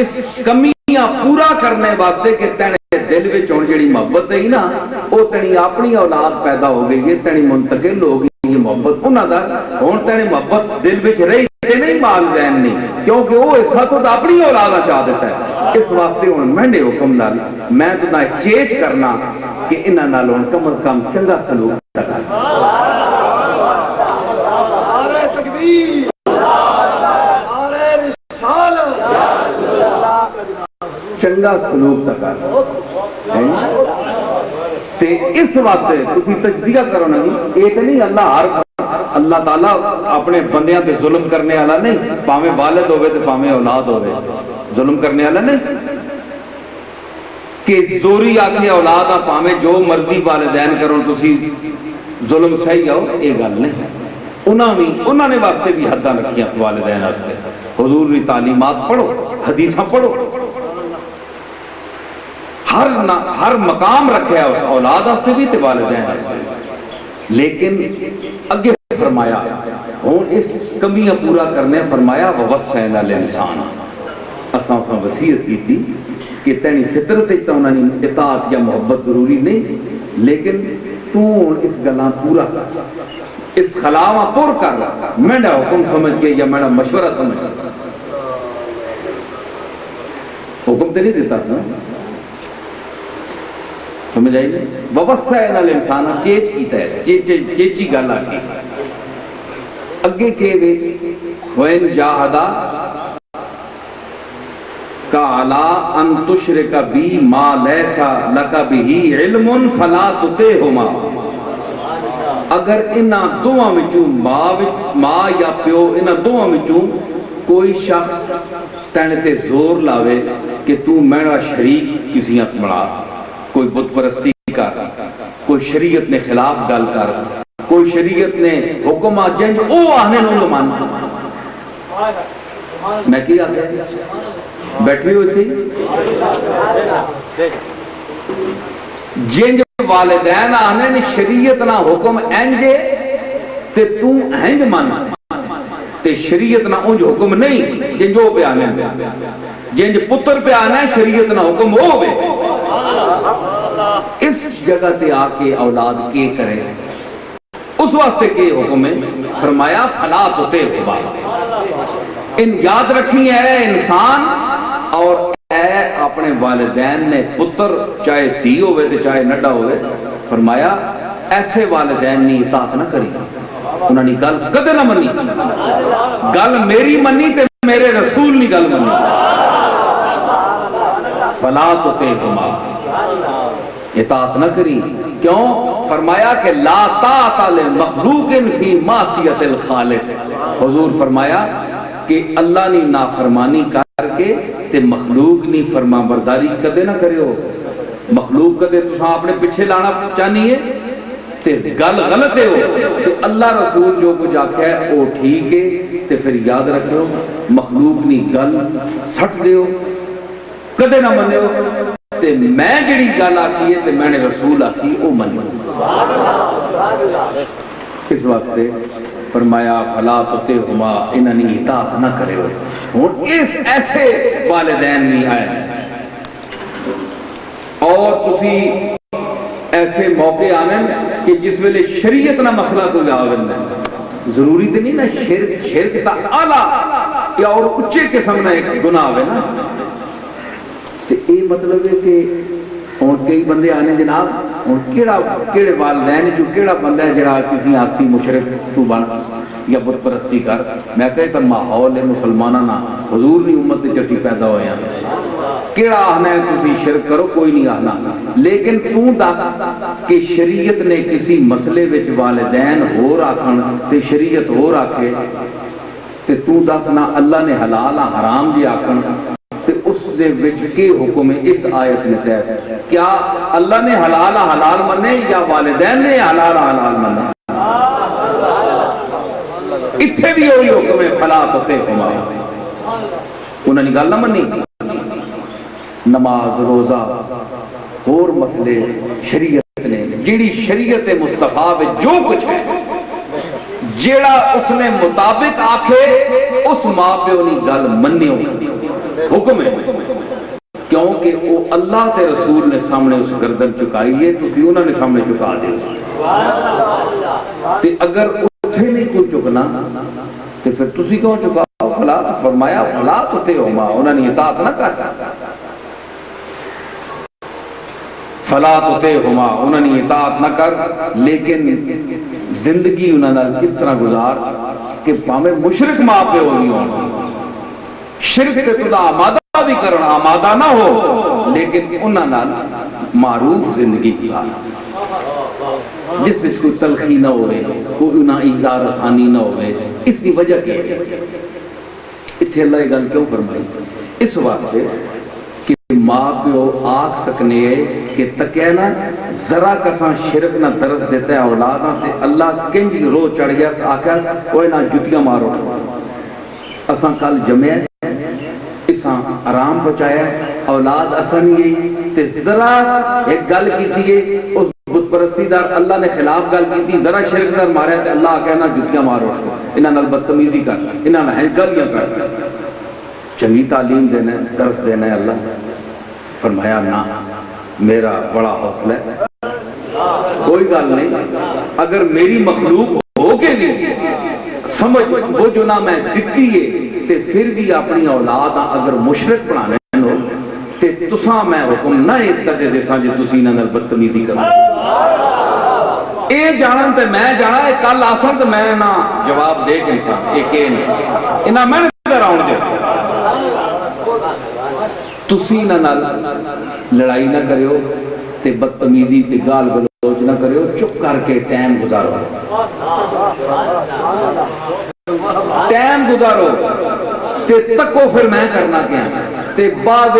اس کمیاں پورا کرنے واسطے کہ تینے دل وچ ہن جڑی محبت ہے نا وہ تیری اپنی اولاد پیدا ہو گئی ہے، تیری منتقل ہو گئی یہ محبت انہاں دا، ہن تینے محبت دل وچ رہی نہیں والدین نہیں، کیونکہ وہ حصہ تو اپنی اولاد چاہ دیتا ہے۔ اس واسطے ہن میرے حکم نال میں تو چیز کرنا کہ انہاں نال ہن کم از کم چنگا سلوک کرنا، چنگا سلوک کرنا۔ اس واسطے تسی تجزیہ کرو نا، ایک نہیں اللہ تعالیٰ اپنے بندیاں پہ ظلم کرنے والا نہیں، پاویں والد ہوئے تو پاویں اولاد ہوئے، ظلم کرنے والا نہیں کہ زوری آکھے اولاد آ پاویں جو مرضی والدین کرو تسی ظلم صحیح ہو، یہ گل نہیں۔ انہوں نے واسطے بھی حداں رکھیاں والدین واسطے، حضور کی تعلیمات پڑھو، حدیثاں پڑھو، ہر مقام رکھے اس اولاد واسطے بھی تے والدین واسطے۔ لیکن اگے فرمایا ہوں اس کمیاں پورا کرنے فرمایا ووصینا الانسان، اساں اس وصیت کی تھی کہ تینی فطرت تو انہوں نے اطاعت یا محبت ضروری نہیں، لیکن تو اس گلاں پورا کر، اس خلاواں پر کر، میرا حکم سمجھ کے یا میرا مشورہ سمجھ کے، حکم تے نہیں دیتا تھا، سمجھ آئی نہیں؟ ووصینا الانسان چیچ کیتا ہے، چیچی گل آ گئی اگے کہ وَإِنْ جَاهَدَا قَالَا أَن تُشْرِكَ بِي مَا لَيْسَ لَكَ بِهِ عِلْمٌ فَلَا تُطِعْهُمَا، اگر انہاں دوواں وچوں ماں یا پیو انہاں دوواں وچوں کوئی شخص تینے تے زور لاوے کہ تو میرا شریک کسی ہاتھ بڑھا، کوئی بت پرستی کر، کوئی شریعت نے خلاف گل کر، کوئی شریعت نے حکم جنج او آنے نو مان، میں کیا گیا بیٹھی ہوئی تھی جنج والدین آنے نے شریعت نہ حکم انجے تے تو انج مان، تے شریعت نہ انج حکم نہیں جنجو پہ آنے، جنج پتر پہ آنا ہے شریعت نہ حکم ہو بے۔ اس جگہ سے آ کے اولاد کے کرے، اس واسطے کے حکم ہے فرمایا فلا تطعہما، ان یاد رکھی ہے انسان اور اے اپنے والدین نے پتر چاہے دھی ہوئے تو چاہے نڈا ہوئے، فرمایا ایسے والدین نے اطاعت نہ کری، انہوں نے گل کدے نہ منی، گل میری منی تے میرے رسول نے گل منی، فلا تطعہما اطاعت نہ کری، کیوں؟ فرمایا کہ لا طاعت لمخلوق فی معصیت الخالق، حضور فرمایا کہ اللہ نے نافرمانی کر کے تے مخلوق نے فرما برداری کدے نہ کرے ہو، مخلوق کدے تساں اپنے پیچھے لانا چاہنی ہے تے گل غلط ہے ہو، تے اللہ رسول جو کچھ آکھیا ہے وہ ٹھیک ہے تے پھر یاد رکھو مخلوق نے گل سٹ دیو کدے نہ منے ہو، تے میں جڑی گل آکی ہے تے میں نے رسول آکی او منو۔ اس واسطے فرمایا فلا تطعہما، انہاں نے اطاعت نہ کرے ہوئے، ہن اس ایسے والدین نہیں آئے، اور تسی ایسے موقع آنے کہ جس ویلے شریعت نہ مسئلہ تو جاوے ضروری تو نہیں نا شرک تا اعلیٰ یا اور اچھے قسم نہ ایک گناہ ہوئے نا، تو یہ مطلب ہے کہ ہوں کئی بندے آنے جناب ہوں کہڑے والدین جو کہڑا بندہ ہے جڑا کسی آخسی مشرک تو بن یا بت پرستی کر، میں کہتا ماحول ہے مسلمانوں حضور کی امت سے اسی پیدا ہوئے ہیں، کیڑا آنا ہے تسی شرک کرو کوئی نہیں آنا، لیکن تو دس کہ شریعت نے کسی مسئلے وچ والدین ہو راکھن تے شریعت ہو راکھے تے تو دس نہ اللہ نے حلال حرام جی آکھن تے اس دے وچ کے حکم ہے اس آیت میں تحت؟ کیا اللہ نے حلال حلال منے یا والدین نے حلال حلال منے؟ اتھے بھی وہی حکم ہے فلا تطعهما، انہوں نے گل نہ منی۔ نماز روزہ اور مسئلے شریعت نے جیڑی شریعت مصطفیٰ میں جو کچھ ہے جیڑا اس نے مطابق آکھے اس ماں پہ انہی گل منی حکم ہے، کیونکہ وہ اللہ تے رسول نے سامنے اس گردن چکائی ہے تو پھر انہوں نے سامنے چکا دے تے اگر اتھے نہیں کوئی چکنا تو پھر تسی کیوں چکاؤ؟ فلا فرمایا فلا تطعهما، انہوں نے اطاعت نہ کرتا فلا تطعهما، انہوں نے اطاعت نہ کر، لیکن زندگی انہوں نے کس طرح گزار کہ پامے مشرک ماں پہ ہوئی ہوں، شرک کے خدا آمادہ بھی کرنا آمادہ نہ ہو، لیکن انہوں نے معروف زندگی کی جس سے کوئی تلخی نہ ہوئے، کوئی انہاں ایزار رسانی نہ ہوئے۔ اسی وجہ کے اتھے اللہ یہ گل کیوں فرمائی؟ اس واسطے کہ ماں پیو آکھ سکنے کہ تکینا ذرا کساں شرک نہ درس دیتا ہے اولاداں تے اللہ کنج رو چڑھ گیا آکھا کوئی نہ جتیاں مارو، اساں کل جمعہ اساں آرام پہنچایا اولاد اساں یہ تے ذرا ایک گل کی تھی اس بت پرستی دار اللہ نے خلاف گل کی تھی، ذرا شرک دار ماریا تے اللہ کہنا جتیاں مارو، انہاں نال بدتمیزی کر، انہاں نال گلیاں کر، چنگی تعلیم دینا ہے، درس دینا ہے۔ اللہ فرمایا نہ، میرا بڑا حوصلہ ہے، کوئی گل نہیں، اگر میری مخلوق ہو کے بھی سمجھ وہ جو نہ میں دتی ہے تے پھر بھی اپنی اولاد اگر مشرک بنانے ہو تے تساں میں حکم نہ اتدے دے ساں جے تسی انہاں نال بدتمیزی کرو، اے جانن تے میں جانا، اے کل آسن تے میں نہ جواب دے کے انسان اے کہ نہیں انہاں میں ادھر آؤں دے، تسی انہاں نال لڑائی نہ کریو تے بدتمیزی تے گال گلوچ نہ کریو، چپ کر کے ٹائم گزارو، ٹائم گزارو تے تکو پھر میں کرنا کیا تے بعد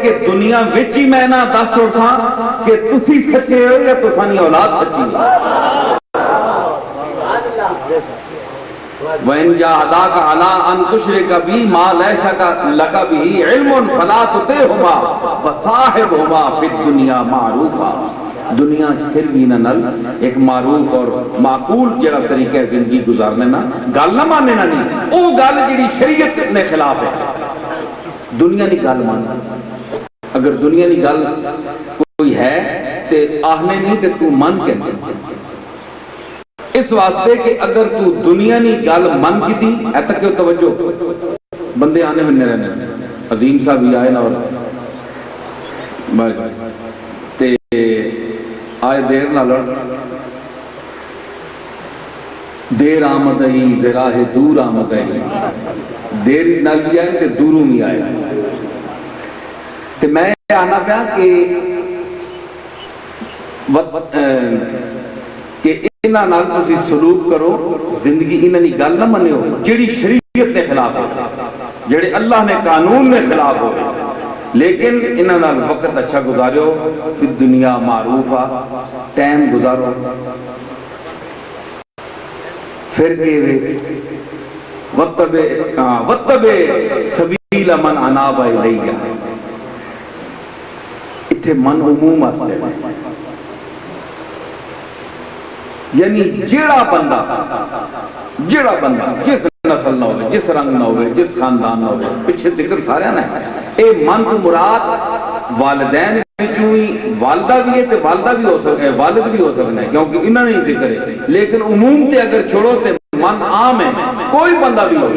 کہ دنیا وچ ہی میں نہ دس ساں کہ تسی سچے ہو یا تسانی اولاد سچی ہو۔ وَإِنْ جَاهَدَاكَ عَلَىٰ أَن تُشْرِكَ بِي مَا لَيْسَ لَكَ بِهِ عِلْمٌ فَلَا تُطِعْهُمَا وَصَاحِبْهُمَا فِي الدُّنْيَا مَعْرُوفًا، دنیا پھر بھی نہ ایک معروف اور معقول جڑا طریقہ زندگی گزارنے نا گل نہ ماننے نہ نہیں، وہ گل جڑی شریعت نے خلاف ہے، دنیا نہیں گل ماننا، اگر دنیا نہیں گل کوئی ہے تے آہنے نہیں تے تو من کے اس واسطے کہ اگر تو دنیا نہیں گل من کی تھی ایتا کیوں توجہ بندے آنے میں رہنے عظیم صاحب بھی آئے نا اور تے آئے دیر نہ لڑ دیر آمد ہی زراہ دور آمد ہے، دیر نہ بھی آئے تے دوروں بھی آئے، تے میں آنا پیا کہ انہاں نال تسی سلوک کرو، زندگی انہاں دی گل نہ منیو جیڑی شریعت کے خلاف ہو، جیڑے اللہ نے قانون میں خلاف ہو، لیکن انہاں نال وقت اچھا گزارو، پھر دنیا معروف آ ٹائم گزارو، پھر کہ وَاتَّبِعْ سَبِيلَ مَنْ أَنَابَ إِلَيَّ، اتھے من عموم آستے یعنی جیڑا بندہ جس نسل نہ ہوئے، جس رنگ نہ ہوئے، جس خاندان نہ ہوئے، پچھے ذکر سارے نہ ہے، اے من تو مراد والدین چوئی والدہ بھی ہے تے والدہ بھی ہو سکے، والد بھی ہو سکنے کیونکہ انہوں نے ذکر ہے، لیکن عموم تے اگر چھوڑو تے من عام ہے، کوئی بندہ بھی ہو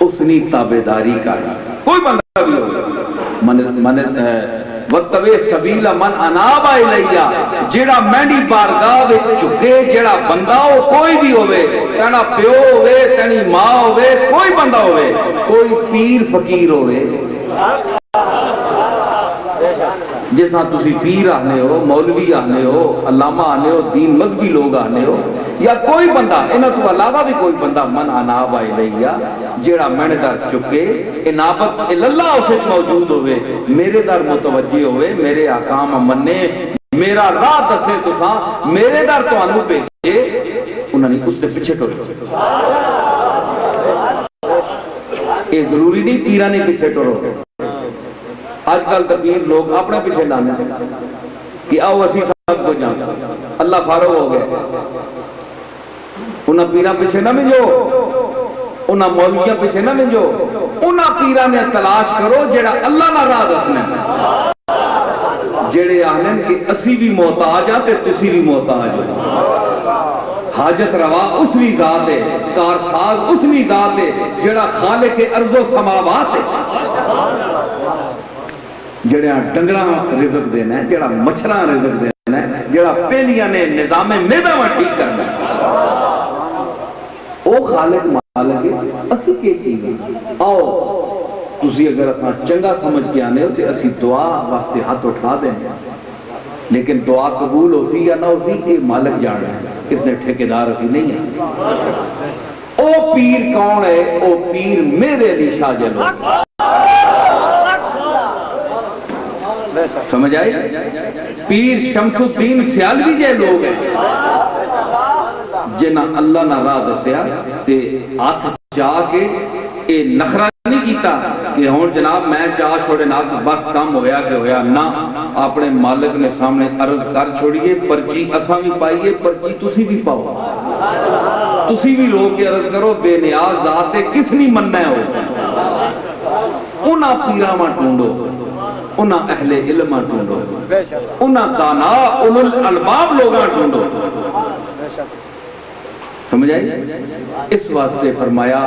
اس نے تابعداری کر، کوئی بندہ بھی ہو وَاتَّبِعْ سَبِيلَ مَنْ أَنَابَ إِلَيَّ، جیڑا میری بارگاہ وچ جھکے، جیڑا بندہ ہو کوئی بھی ہوئے، تینا پیو ہوئے، تینی ماں ہوئے، کوئی بندہ ہوئے، کوئی پیر فقیر ہوئے، جیسا تسی پیر آنے ہو، مولوی آنے ہو، علامہ آنے ہو، دین مذہبی لوگ آنے ہو، یا کوئی بندہ انہاں تو علاوہ بھی کوئی بندہ من اناب الیہ جیڑا میں در چکے انابت اللہ اس وچ موجود ہوئے، میرے در متوجہ ہوئے، میرے احکام منے، میرا راہ دسے تساں، میرے در تانوں بھیجے، انہاں نے اس سے پیچھے ٹرو۔ یہ ضروری نہیں پیرا نے پیچھے ٹرو۔ آج کل تبیر لوگ اپنے پیچھے لانے کہ آؤ اسی سب کو جانا، اللہ فارغ ہو گئے، انہاں پیرا پیچھے نہ مجھو، انہاں مولویاں پیچھے نہ مجھو، انہاں پیرا نے تلاش کرو جیڑا اللہ نہ راہ دسنے، جیڑے آنن کہ اسی بھی محتاج ہیں تے تسی بھی محتاج ہو۔ حاجت روا اس بھی ذات ہے، کارساز اس بھی ذات ہے جیڑا خالق ارض و سماوات ہے، جڑا ڈنگراں رزق دینا ہے، جڑا مچھراں رزق دینا ہے، جڑا پہلیاں نے نظام میدہ میں ٹھیک کرنا ہے، او خالق مالک ہے۔ اسی کے چیزیں آؤ تسی اگر اپنا چنگا سمجھ کے آنے ہو تو اسی دعا واسطے ہاتھ اٹھا دیں، لیکن دعا قبول ہوتی یا نہ ہوتی یہ مالک جان ہے، اس نے ٹھیکیدار ہوتی نہیں ہے۔ او پیر کون ہے؟ او پیر میرے علی شاہ جلو، سمجھ آئی؟ پیر شمس الدین سیالوی جے لوگ ہیں جنہ اللہ نہ راہ دسیا تے ہاتھ جا کے اے نخرہ نہیں کیتا کہ ہون جناب میں چاہ چھوڑے نہ بس کام ہویا کہ ہویا نہ، اپنے مالک نے سامنے عرض کر چھوڑیے، پرچی اساں بھی پائیے، پرچی تسی بھی پاؤ، تسی بھی رو کے عرض کرو بے نیاز ذات کس نہیں مننا ہو۔ انہاں پیراں ڈھونڈو، انہاں اہل علم ڈھونڈو، انہاں دانا اولو الالباب لوگاں ڈھونڈو، سمجھ آئی؟ اس واسطے فرمایا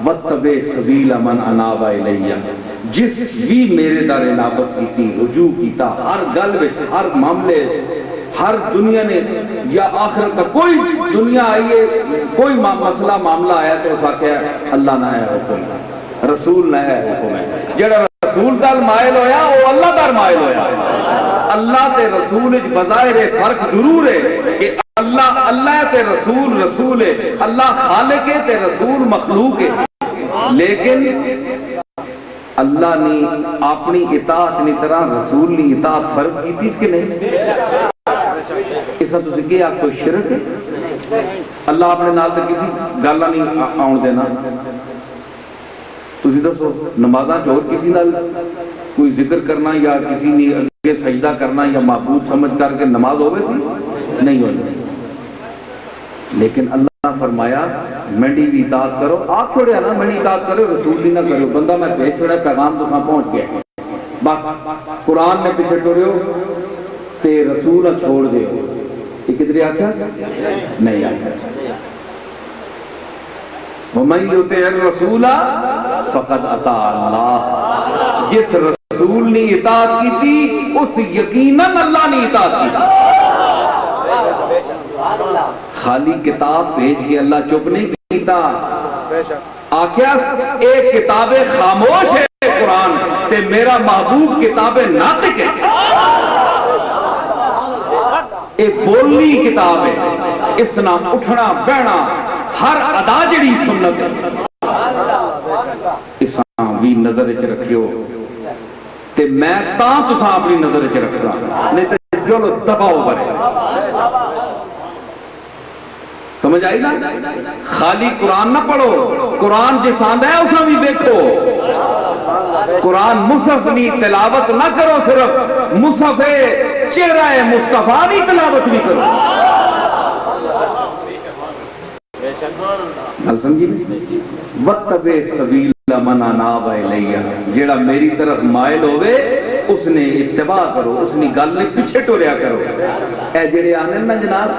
وَاتَّبِعْ سَبِيلَ مَنْ أَنَابَ إِلَيَّ، جس بھی میرے در انابت کی رجوع کیتا، ہر گل وچ، ہر معاملے، ہر دنیا نے یا آخرت کا کوئی دنیا آئیے، کوئی مسئلہ معاملہ آیا تو اس آکھیا اللہ نہ ہے حکم ہے، رسول نہ ہے حکم ہے، جڑا رسول در مائل ہویا وہ اللہ در مائل ہویا۔ اللہ تے رسول بظاہر فرق ضرور ہے کہ اللہ اللہ تے رسول رسول ہے، اللہ خالق ہے تے رسول مخلوق ہے، لیکن اللہ نے اپنی اطاعت نی طرح رسول نے اطاعت فرض کی تھی اس کے نہیں، اسا تو سکے آپ کو شرک ہے، اللہ اپنے نال تے کسی گالہ نہیں آن دینا۔ تسی دسو نمازاں چور کسی نال کوئی ذکر کرنا یا کسی نے اگے سجدہ کرنا یا معبود سمجھ کر کے نماز ہوئے سی نہیں ہوئی، لیکن اللہ فرمایا منڈی بھی اطاعت کرو، آپ چھوڑے نا منڈی اطاعت کرو، رسول بھی نہ کرو، بندہ میں بھیج چھوڑا پیغام تو کہاں پہنچ گیا، بس قرآن میں پیچھے ٹورے ہو تے رسول چھوڑ دے ہو، یہ کدھر آتا نہیں آتا۔ وَمَنْ يُطِعِ الرَّسُولَ فَقَدْ أَطَاعَ اللَّهَ، جس رسول نے اطاعت کی تھی اس یقیناً اللہ نے اطاعت کی تھی۔ خالی کتاب بھیج کے اللہ چپ نہیں کیتا، آکھیا ایک کتاب خاموش ہے قرآن تے میرا محبوب کتاب ناطق ہے، ایک بولنی کتاب ہے، اس نام اٹھنا بہنا ہر ادا جڑی سنت ہے، اس بھی نظر اچھ رکھیو تے میں تاں تساں اپنی نظر اچھ رکھسا نہیں تے جلو دباؤ بڑے، سمجھ آئی نا؟ خالی قرآن نہ پڑھو، قرآن جس آندہ ہے اسا بھی دیکھو، قرآن مصحف نہیں تلاوت نہ کرو، صرف مصحف چہرہ مصطفیٰ بھی تلاوت بھی کرو، گل سمجھی؟ وَاتَّبِعْ سَبِيلَ مَنْ أَنَابَ إِلَيَّ، جیڑا میری طرف مائل ہوئے اس نے اتباع کرو، اس نے گل نے پیچھے ٹوریا کرو۔ اے جڑے آنے نا جناب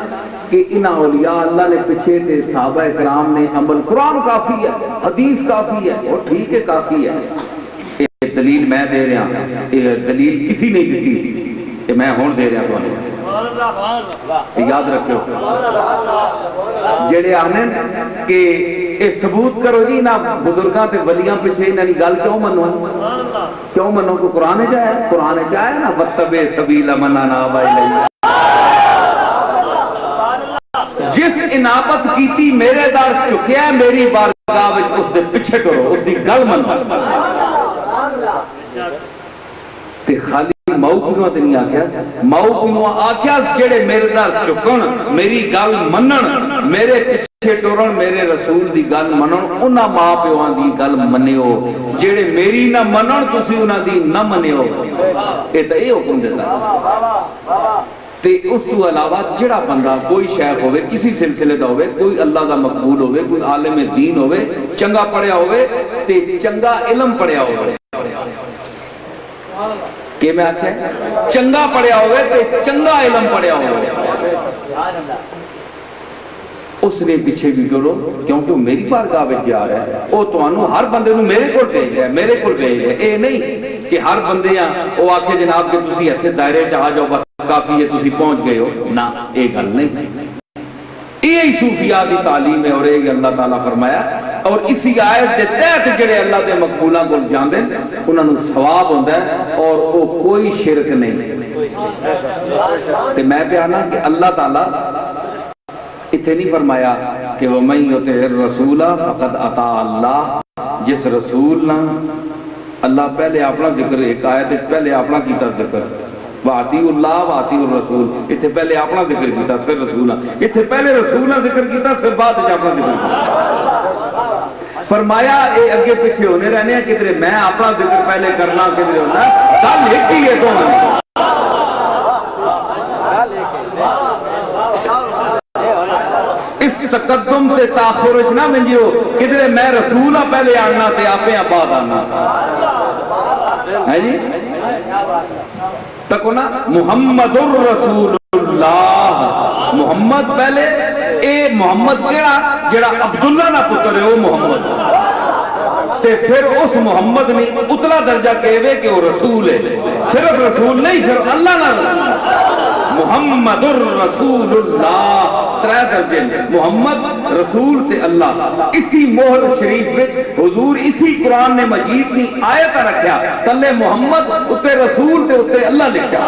کہ انہاں اولیاء اللہ نے پیچھے تھے، صحابہ کرام نے عمل، قرآن کافی ہے، حدیث کافی ہے، اور ٹھیک ہے کافی ہے، یہ دلیل میں دے رہا، یہ دلیل کسی نہیں دیتی کہ میں ہون دے رہا تو یاد رکھو جڑے آنے کہ اے ثبوت کرو جی نہ بزرگاں تے ولیاں پیچھے انہاں دی گل کیوں منو کو قرآن چاہے نا وتبع سبیل من اناب الیہ جس انابت کیتی میرے دار چکیا ہے میری بارگاہ وچ اس دے پیچھے کرو اس دی گل منو تے خالی ماؤ کیوں تے نہیں آکھیا جڑے میرے دار چکن میری گل منن میرے پیچھے ٹرن میرے رسول دی گل منن انہاں ماں پیواں دی گل منیو جڑے میری نہ منن تسی انہاں دی نہ منیو اے تے اے حکم دیتا تے اس تو علاوہ جڑا بندہ کوئی شیخ ہوئے کسی سلسلے دا ہوئے کوئی اللہ دا مقبول ہوئے کوئی عالم دین ہوئے چنگا پڑھیا ہوئے تے چنگا علم پڑھیا ہوئے کہ میں آکھیں چنگا پڑھیا ہوئے تے چنگا علم پڑھیا ہوئے اس نے پیچھے بھی کرو کیونکہ وہ میری بارگاہ وچ جا رہا ہے وہ تانوں ہر بندے نوں میرے کول بھیج رہا ہے اے نہیں کہ ہر بندے وہ آکھے جناب کہ تسی ایتھے دائرے چ آ جاؤ بس کافی ہے تسی پہنچ گئے ہو نہ اے گل نہیں یہی صوفیاء کی تعلیم ہے اور یہ اللہ تعالیٰ فرمایا اور اسی آیت کے تحت جڑے اللہ کے مقبولاں کو جاندے انہاں نوں ثواب ہوندا ہے اور وہ کوئی شرک نہیں تے میں پیانا کہ اللہ تعالیٰ اتنے نہیں فرمایا کہ وَمَن يُطِعِ الرَّسُولَ فَقَدْ أَطَاعَ اللَّهَ جس رسول نہ اللہ پہلے اپنا ذکر ایک آیت پہلے اپنا کیتا ذکر وَأَطِيعُوا اللَّهَ وَأَطِيعُوا الرَّسُولَ اتنے پہلے اپنا ذکر کیتا پھر رسول اتنے پہلے رسول ذکر کیتا پھر بعد اپنا ذکر کیتا فرمایا اے اگے پیچھے ہونے رہنے ہیں کدھر میں اپنا ذکر پہلے کرنا کدھر ہونا کل ایک ہی ہے تو اس تقدم تے تاخر نہ منجیو کدھر میں رسول پہلے آنا تے آپ بعد آنا ہے جی تکو نا محمد الرسول اللہ محمد پہلے اے محمد کیڑا جڑا عبداللہ نہ پتر ہے وہ محمد تے پھر اس محمد نے اتلا درجہ کہے کہ وہ رسول ہے صرف رسول نہیں پھر اللہ نہ محمد الرسول اللہ ترے درجے محمد رسول تے اللہ اسی مہر شریف وچ حضور اسی قرآن نے مجید کی آیت رکھیا تلے محمد اتے رسول تے اتے اللہ لکھیا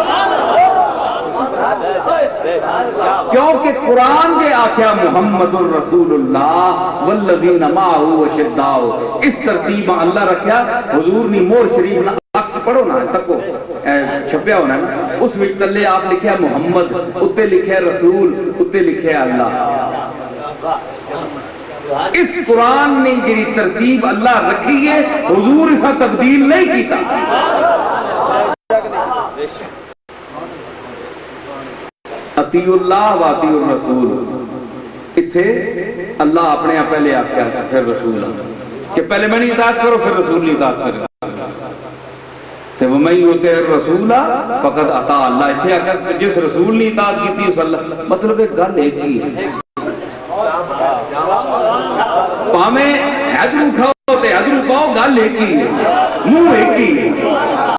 کیونکہ قرآن کے آخیا محمد الرسول اللہ والذین معه اشداء اس ترتیب اللہ رکھیا حضور نے مہر شریف نہ عکس پڑھو نا تکو چھپیا ہونا اس وچ تلے آپ لکھیا محمد اتے لکھیا رسول اتے لکھیا اللہ اس قرآن نے جی ترتیب اللہ رکھی ہے حضور اسا تبدیل نہیں کیتا اطیعوا اللہ و اطیعوا الرسول اتھے اللہ اپنے آپ پہلے آکھیا پھر رسول کہ پہلے میں نہیں اطاعت کرو پھر رسول نہیں اطاعت کرو وَمَن يُطِعِ الرَّسُولَ فَقَدْ أَطَاعَ اللَّهَ اتھے آکھیا جس رسول نے اطاعت کی اس اللہ مطلب ایک گل ایک ہی ہے پامیں حضرو کھاؤ تے حضرو پاؤ گل ایک ہی ہے منہ ایک ہی ہے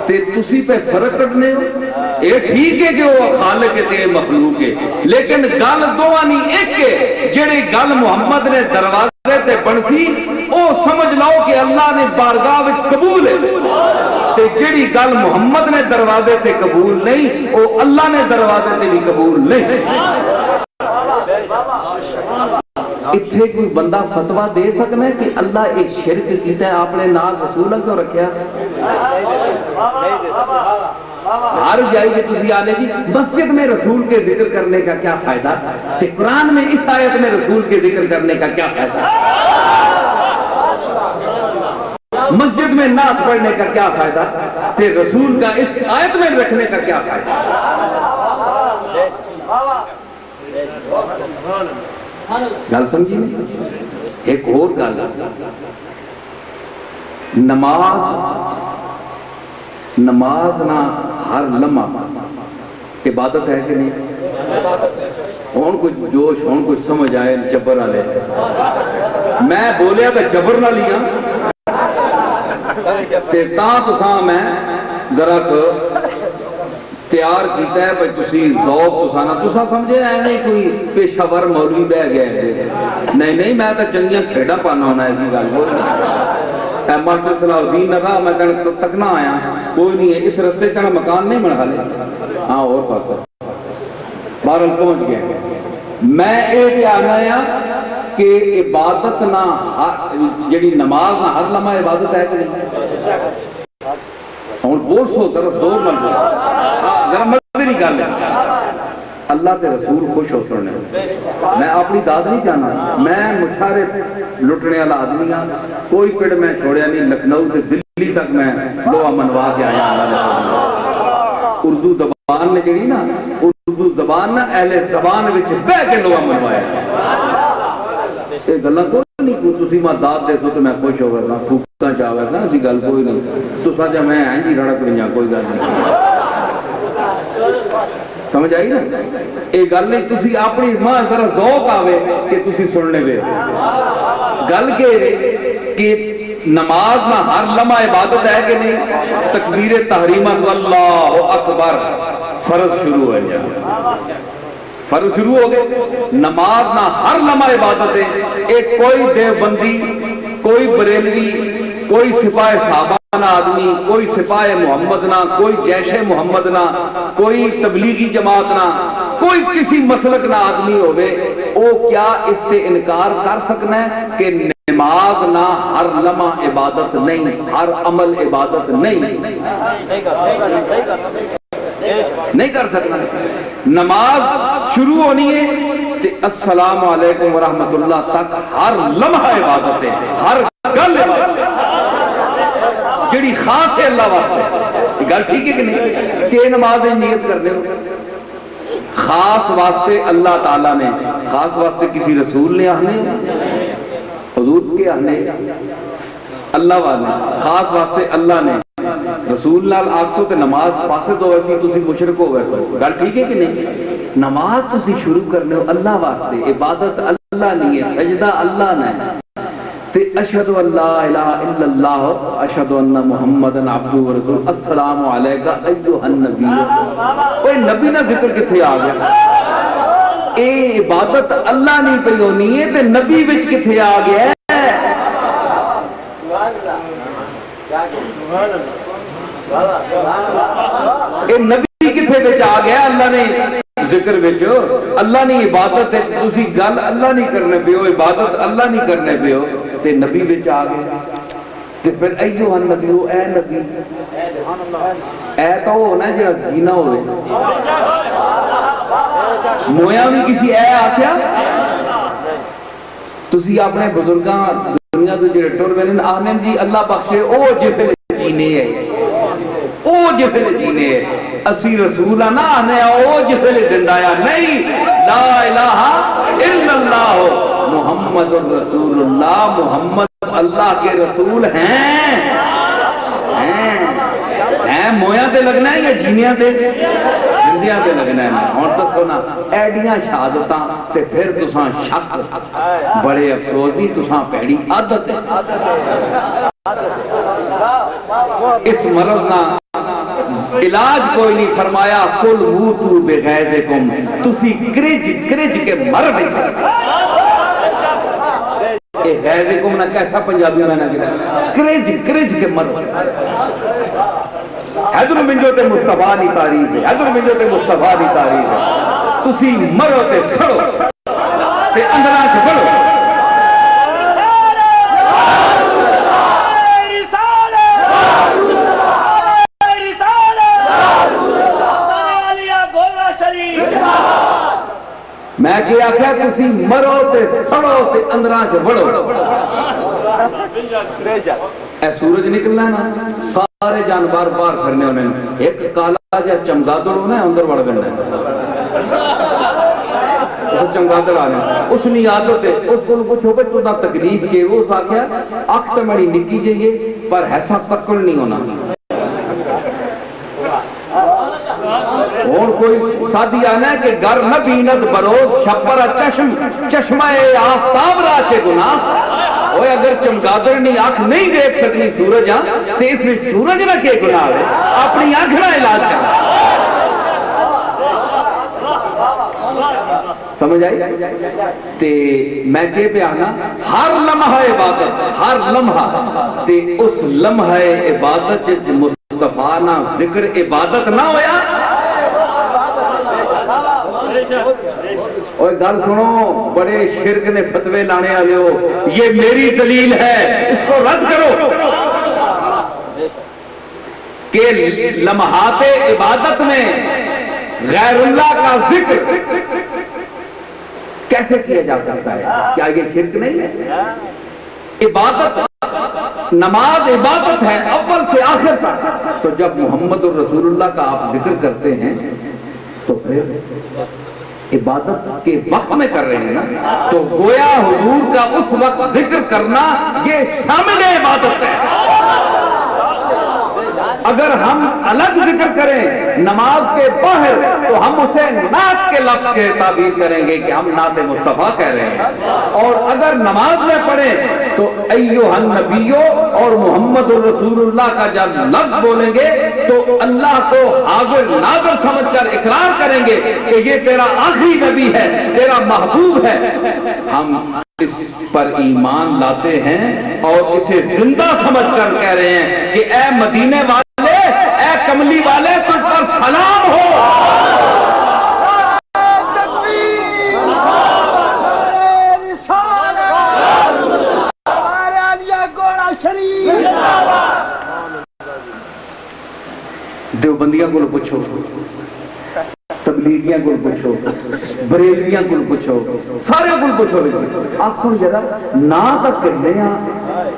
تے تسی پہ فرق کرنے ہو یہ ٹھیک ہے کہ وہ خالق ہے مخلوق ہے لیکن گل دوانی ایک ہے جڑی گل محمد نے دروازے تے بنسی او سمجھ لو کہ اللہ نے بارگاہ وچ قبول ہے تے جڑی گل محمد نے دروازے تے قبول نہیں او اللہ نے دروازے تے بھی قبول نہیں اتھے کوئی بندہ فتوہ دے سکنا ہے کہ اللہ ایک شرک کیتا ہے آپ نے نال رسولہ کیوں رکھیا ہر جائے کہ تسی آنے کی مسجد میں رسول کے ذکر کرنے کا کیا فائدہ کہ قرآن میں اس آیت میں رسول کے ذکر کرنے کا کیا فائدہ مسجد میں نعت پڑھنے کا کیا فائدہ کہ رسول کا اس آیت میں رکھنے کا کیا فائدہ گل سمجھی ایک اور گل نماز نہ ہر لمحہ عبادت ہے کہ نہیں ہون کچھ جوش ہون کچھ سمجھ آئے جبر والے میں بولیا تو جبر نہ لیا تے تاں تساں میں ذرا تیار کیتا ہے بھائی تسی ذوق تسا سمجھے ایویں کوئی پیشہ ور مولوی بہ گیا ہے نہیں نہیں میں تو چنگیاں کھیڈاں پانا ہونا ہے گل اے ماسٹر صلاح الدین نگا میں تکنا آیا کوئی نہیں ہے اس رستے چنا مکان نہیں بنا لے ہاں اور پاس بہرحال پہنچ گیا میں یہ آنا ہے کہ عبادت نہ جڑی نماز نہ ہر لمحہ عبادت ہے کہ نہیں ہوں بول سو طرف دور نہ ذرا مدد نہیں کر لیں اللہ کے رسول خوش ہو سننے میں اپنی داد نہیں چاہنا میں مشارف لٹنے والا آدمی ہوں کوئی پڑ میں چھوڑیا نہیں لکھنؤ سے دلی تک میں لوہا منوا کے آیا اللہ اردو زبان نے جڑی نا اردو زبان نہ اہل زبان وچ بہ کے لوہا منوایا یہ گلاں کوئی نہیں تسی ماں داد دے سو تو میں خوش ہو گیا پھوکاں چاہ گیا اسی گل کوئی نہیں تسا جا میں ہیں جی رڑک رہی کوئی گل نہیں سمجھ آئی نا یہ گل نہیں تسی اپنی ماں ذرا ذوق آوے کہ تسی سننے وے گل کہ نماز میں ہر لمحہ عبادت ہے کہ نہیں تکبیر تحریمہ اللہ اکبر فرض شروع ہو گیا فرض شروع ہو گئے نماز نہ ہر لمحہ عبادت ہے ایک کوئی دیوبندی کوئی بریلوی کوئی سپاہ صحابہ نہ آدمی کوئی سپاہ محمد نہ کوئی جیش محمد نہ کوئی تبلیغی جماعت نہ کوئی کسی مسلک نہ آدمی ہوئے او کیا اس سے انکار کر سکنا ہے کہ نماز نہ ہر لمحہ عبادت نہیں ہر عمل عبادت نہیں کر سکنا نماز شروع ہونی ہے کہ السلام علیکم ورحمت اللہ تک ہر لمحہ عبادت ہے ہر گل عبادت ہے جڑی خاص ہے اللہ واسطے گل ٹھیک ہے کہ نہیں کہ نماز نیت کر دے خاص واسطے اللہ تعالیٰ نے خاص واسطے کسی رسول نے آنے حضور کے آنے اللہ والے خاص واسطے اللہ نے رسول لال آکسو تے نماز پاسد ہوئے تھی تسی مشرک ہوئے سو گل ٹھیک ہے کہ نہیں نماز تسی شروع کرنے ہو اللہ واسطے عبادت اللہ نہیں ہے سجدہ اللہ نے تے اشہدو اللہ الہ الا اللہ اشہدو ان محمد عبدہ ورسول السلام علیکہ ایوہ النبی کوئی نبی نہ ذکر کتھے آ گیا اے عبادت اللہ نہیں پہ ہونی ہے تے نبی وچ کتھے آ گیا ہے اے نبی کتھے وچ آ گیا اللہ نے ذکر وچ اللہ نے عبادت ہے تسی گل اللہ نہیں کرنے پہ ہو عبادت اللہ نہیں کرنے پہ ہو تے نبی وچ آ گیا تے پھر ایوہ النبی اے نبی اے تو ہونا جہاں جینا ہوئے مویا بھی کسی اے آکھیا تسی اپنے بزرگاں دنیا تو جڑے ٹر ویلن آمین جی اللہ بخشے او جسے جینے ہے او جسے جینے ہے اسی رسولہ نہ آنے او جسے زندایا نہیں لا الہ الا اللہ محمد الرسول اللہ محمد اللہ کے رسول ہیں مویاں تے لگنا ہے یا جینیاں تے زندیاں تے لگنا ہے اور تو سونا ایڈیاں شہادتاں تے پھر تساں شک بڑے افسوس دی تساں پیڑی عادت ہے اس مرض نہ علاج کوئی نہیں فرمایا کل موتو بغیظکم تسی کرج کرج کے مر بھی اے غیظکم نہ کیسا پنجابی میں نہ گرا کرج کرج کے مر حضر منجو تے مصطفیٰ دی تعریف ہے حضر منجو تے مصطفیٰ دی تعریف ہے تسی مرو تے سڑو تے اندرہ سے بڑھو میں کیا کیا تسی مرو تے سڑو تے اندرہ سے بڑھو اے سورج نکلنا ہے نا سارے جانبار بار کرنے ہونے ایک کالا جا چمگادر ہونا ہے اندر بڑھ گنا ہے اس چمگادر آنے اس نے عادت ہے اس کو پوچھو پہ تو دا تکلیف کے وہ ساکھیا آنکھ تے مڑی نکی جائیے پر ایسا پکڑ نہیں ہونا اور کوئی سادی آنا ہے کہ گر نہ بینت بروز شپر چشم چشمہ آفتاب راچے گناہ اوہ اگر چمگادر نہیں آنکھ نہیں دیکھ سکتی سورج ہاں تو اس میں سورج نہ کے گناہ ہے اپنی آنکھ نہ علاج کر سمجھ آئی؟ تے میں کہ پہ آنا ہر لمحہ عبادت، ہر لمحہ تے اس لمحہ عبادت مصطفیٰ نہ ذکر عبادت نہ ہویا۔ اور گل سنو، بڑے شرک نے فتوے لانے والے ہو، یہ میری دلیل ہے، اس کو رد کرو کہ لمحات عبادت میں غیر اللہ کا ذکر کیسے کیا جا سکتا ہے؟ کیا یہ شرک نہیں ہے؟ عبادت، نماز عبادت ہے اول سے آخر تک، تو جب محمد الرسول اللہ کا آپ ذکر کرتے ہیں تو پھر عبادت کے وقت میں کر رہے ہیں نا، تو گویا حضور کا اس وقت ذکر کرنا یہ شامل عبادت ہے۔ اگر ہم الگ ذکر کریں نماز کے باہر تو ہم اسے نعت کے لفظ کے تعبیر کریں گے کہ ہم نعت مصطفیٰ کہہ رہے ہیں، اور اگر نماز میں پڑھیں تو ایھا النبیو اور محمد الرسول اللہ کا جب لفظ بولیں گے تو اللہ کو حاضر ناظر سمجھ کر اقرار کریں گے کہ یہ تیرا آخری نبی ہے، تیرا محبوب ہے۔ ہم اس پر ایمان لاتے ہیں اور اسے زندہ سمجھ کر کہہ رہے ہیں کہ اے مدینے والے، اے کملی والے، تجھ پر سلام ہو۔ دیوبندیاں کو پوچھو، تبلیغیاں کو پوچھو، بریلویاں کو پوچھو، سارے کو پوچھو، آپ سن جرا نا تک کرنے ہیں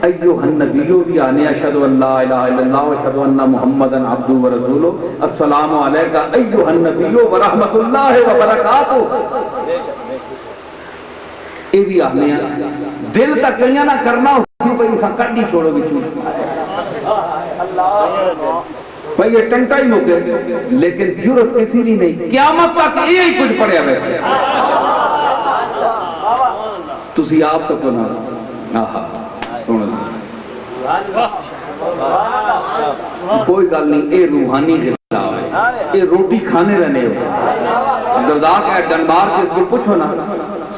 ایھا النبیو بھی آنے اشہد ان لا الہ الا اللہ واشہد ان محمدن عبدہ ورسولہ السلام علیکہ ایھا النبیو ورحمۃ اللہ وبرکاتہ۔ یہ بھی آنے ہیں دل تک کہیں نہ کرنا، اسی پر انسان کٹی چھوڑو بچوں بھائی، یہ ٹنٹا ہی ہوتے لیکن جرت کسی نہیں نہیں، قیامت تک یہی کچھ پڑیا ویسے تسی آپ تو کونا کوئی گل نہیں، یہ روحانی غذا ہے، یہ روٹی کھانے رہنے ہو۔ عبدالرزاق ہے ڈنمار کے کو پوچھو نا،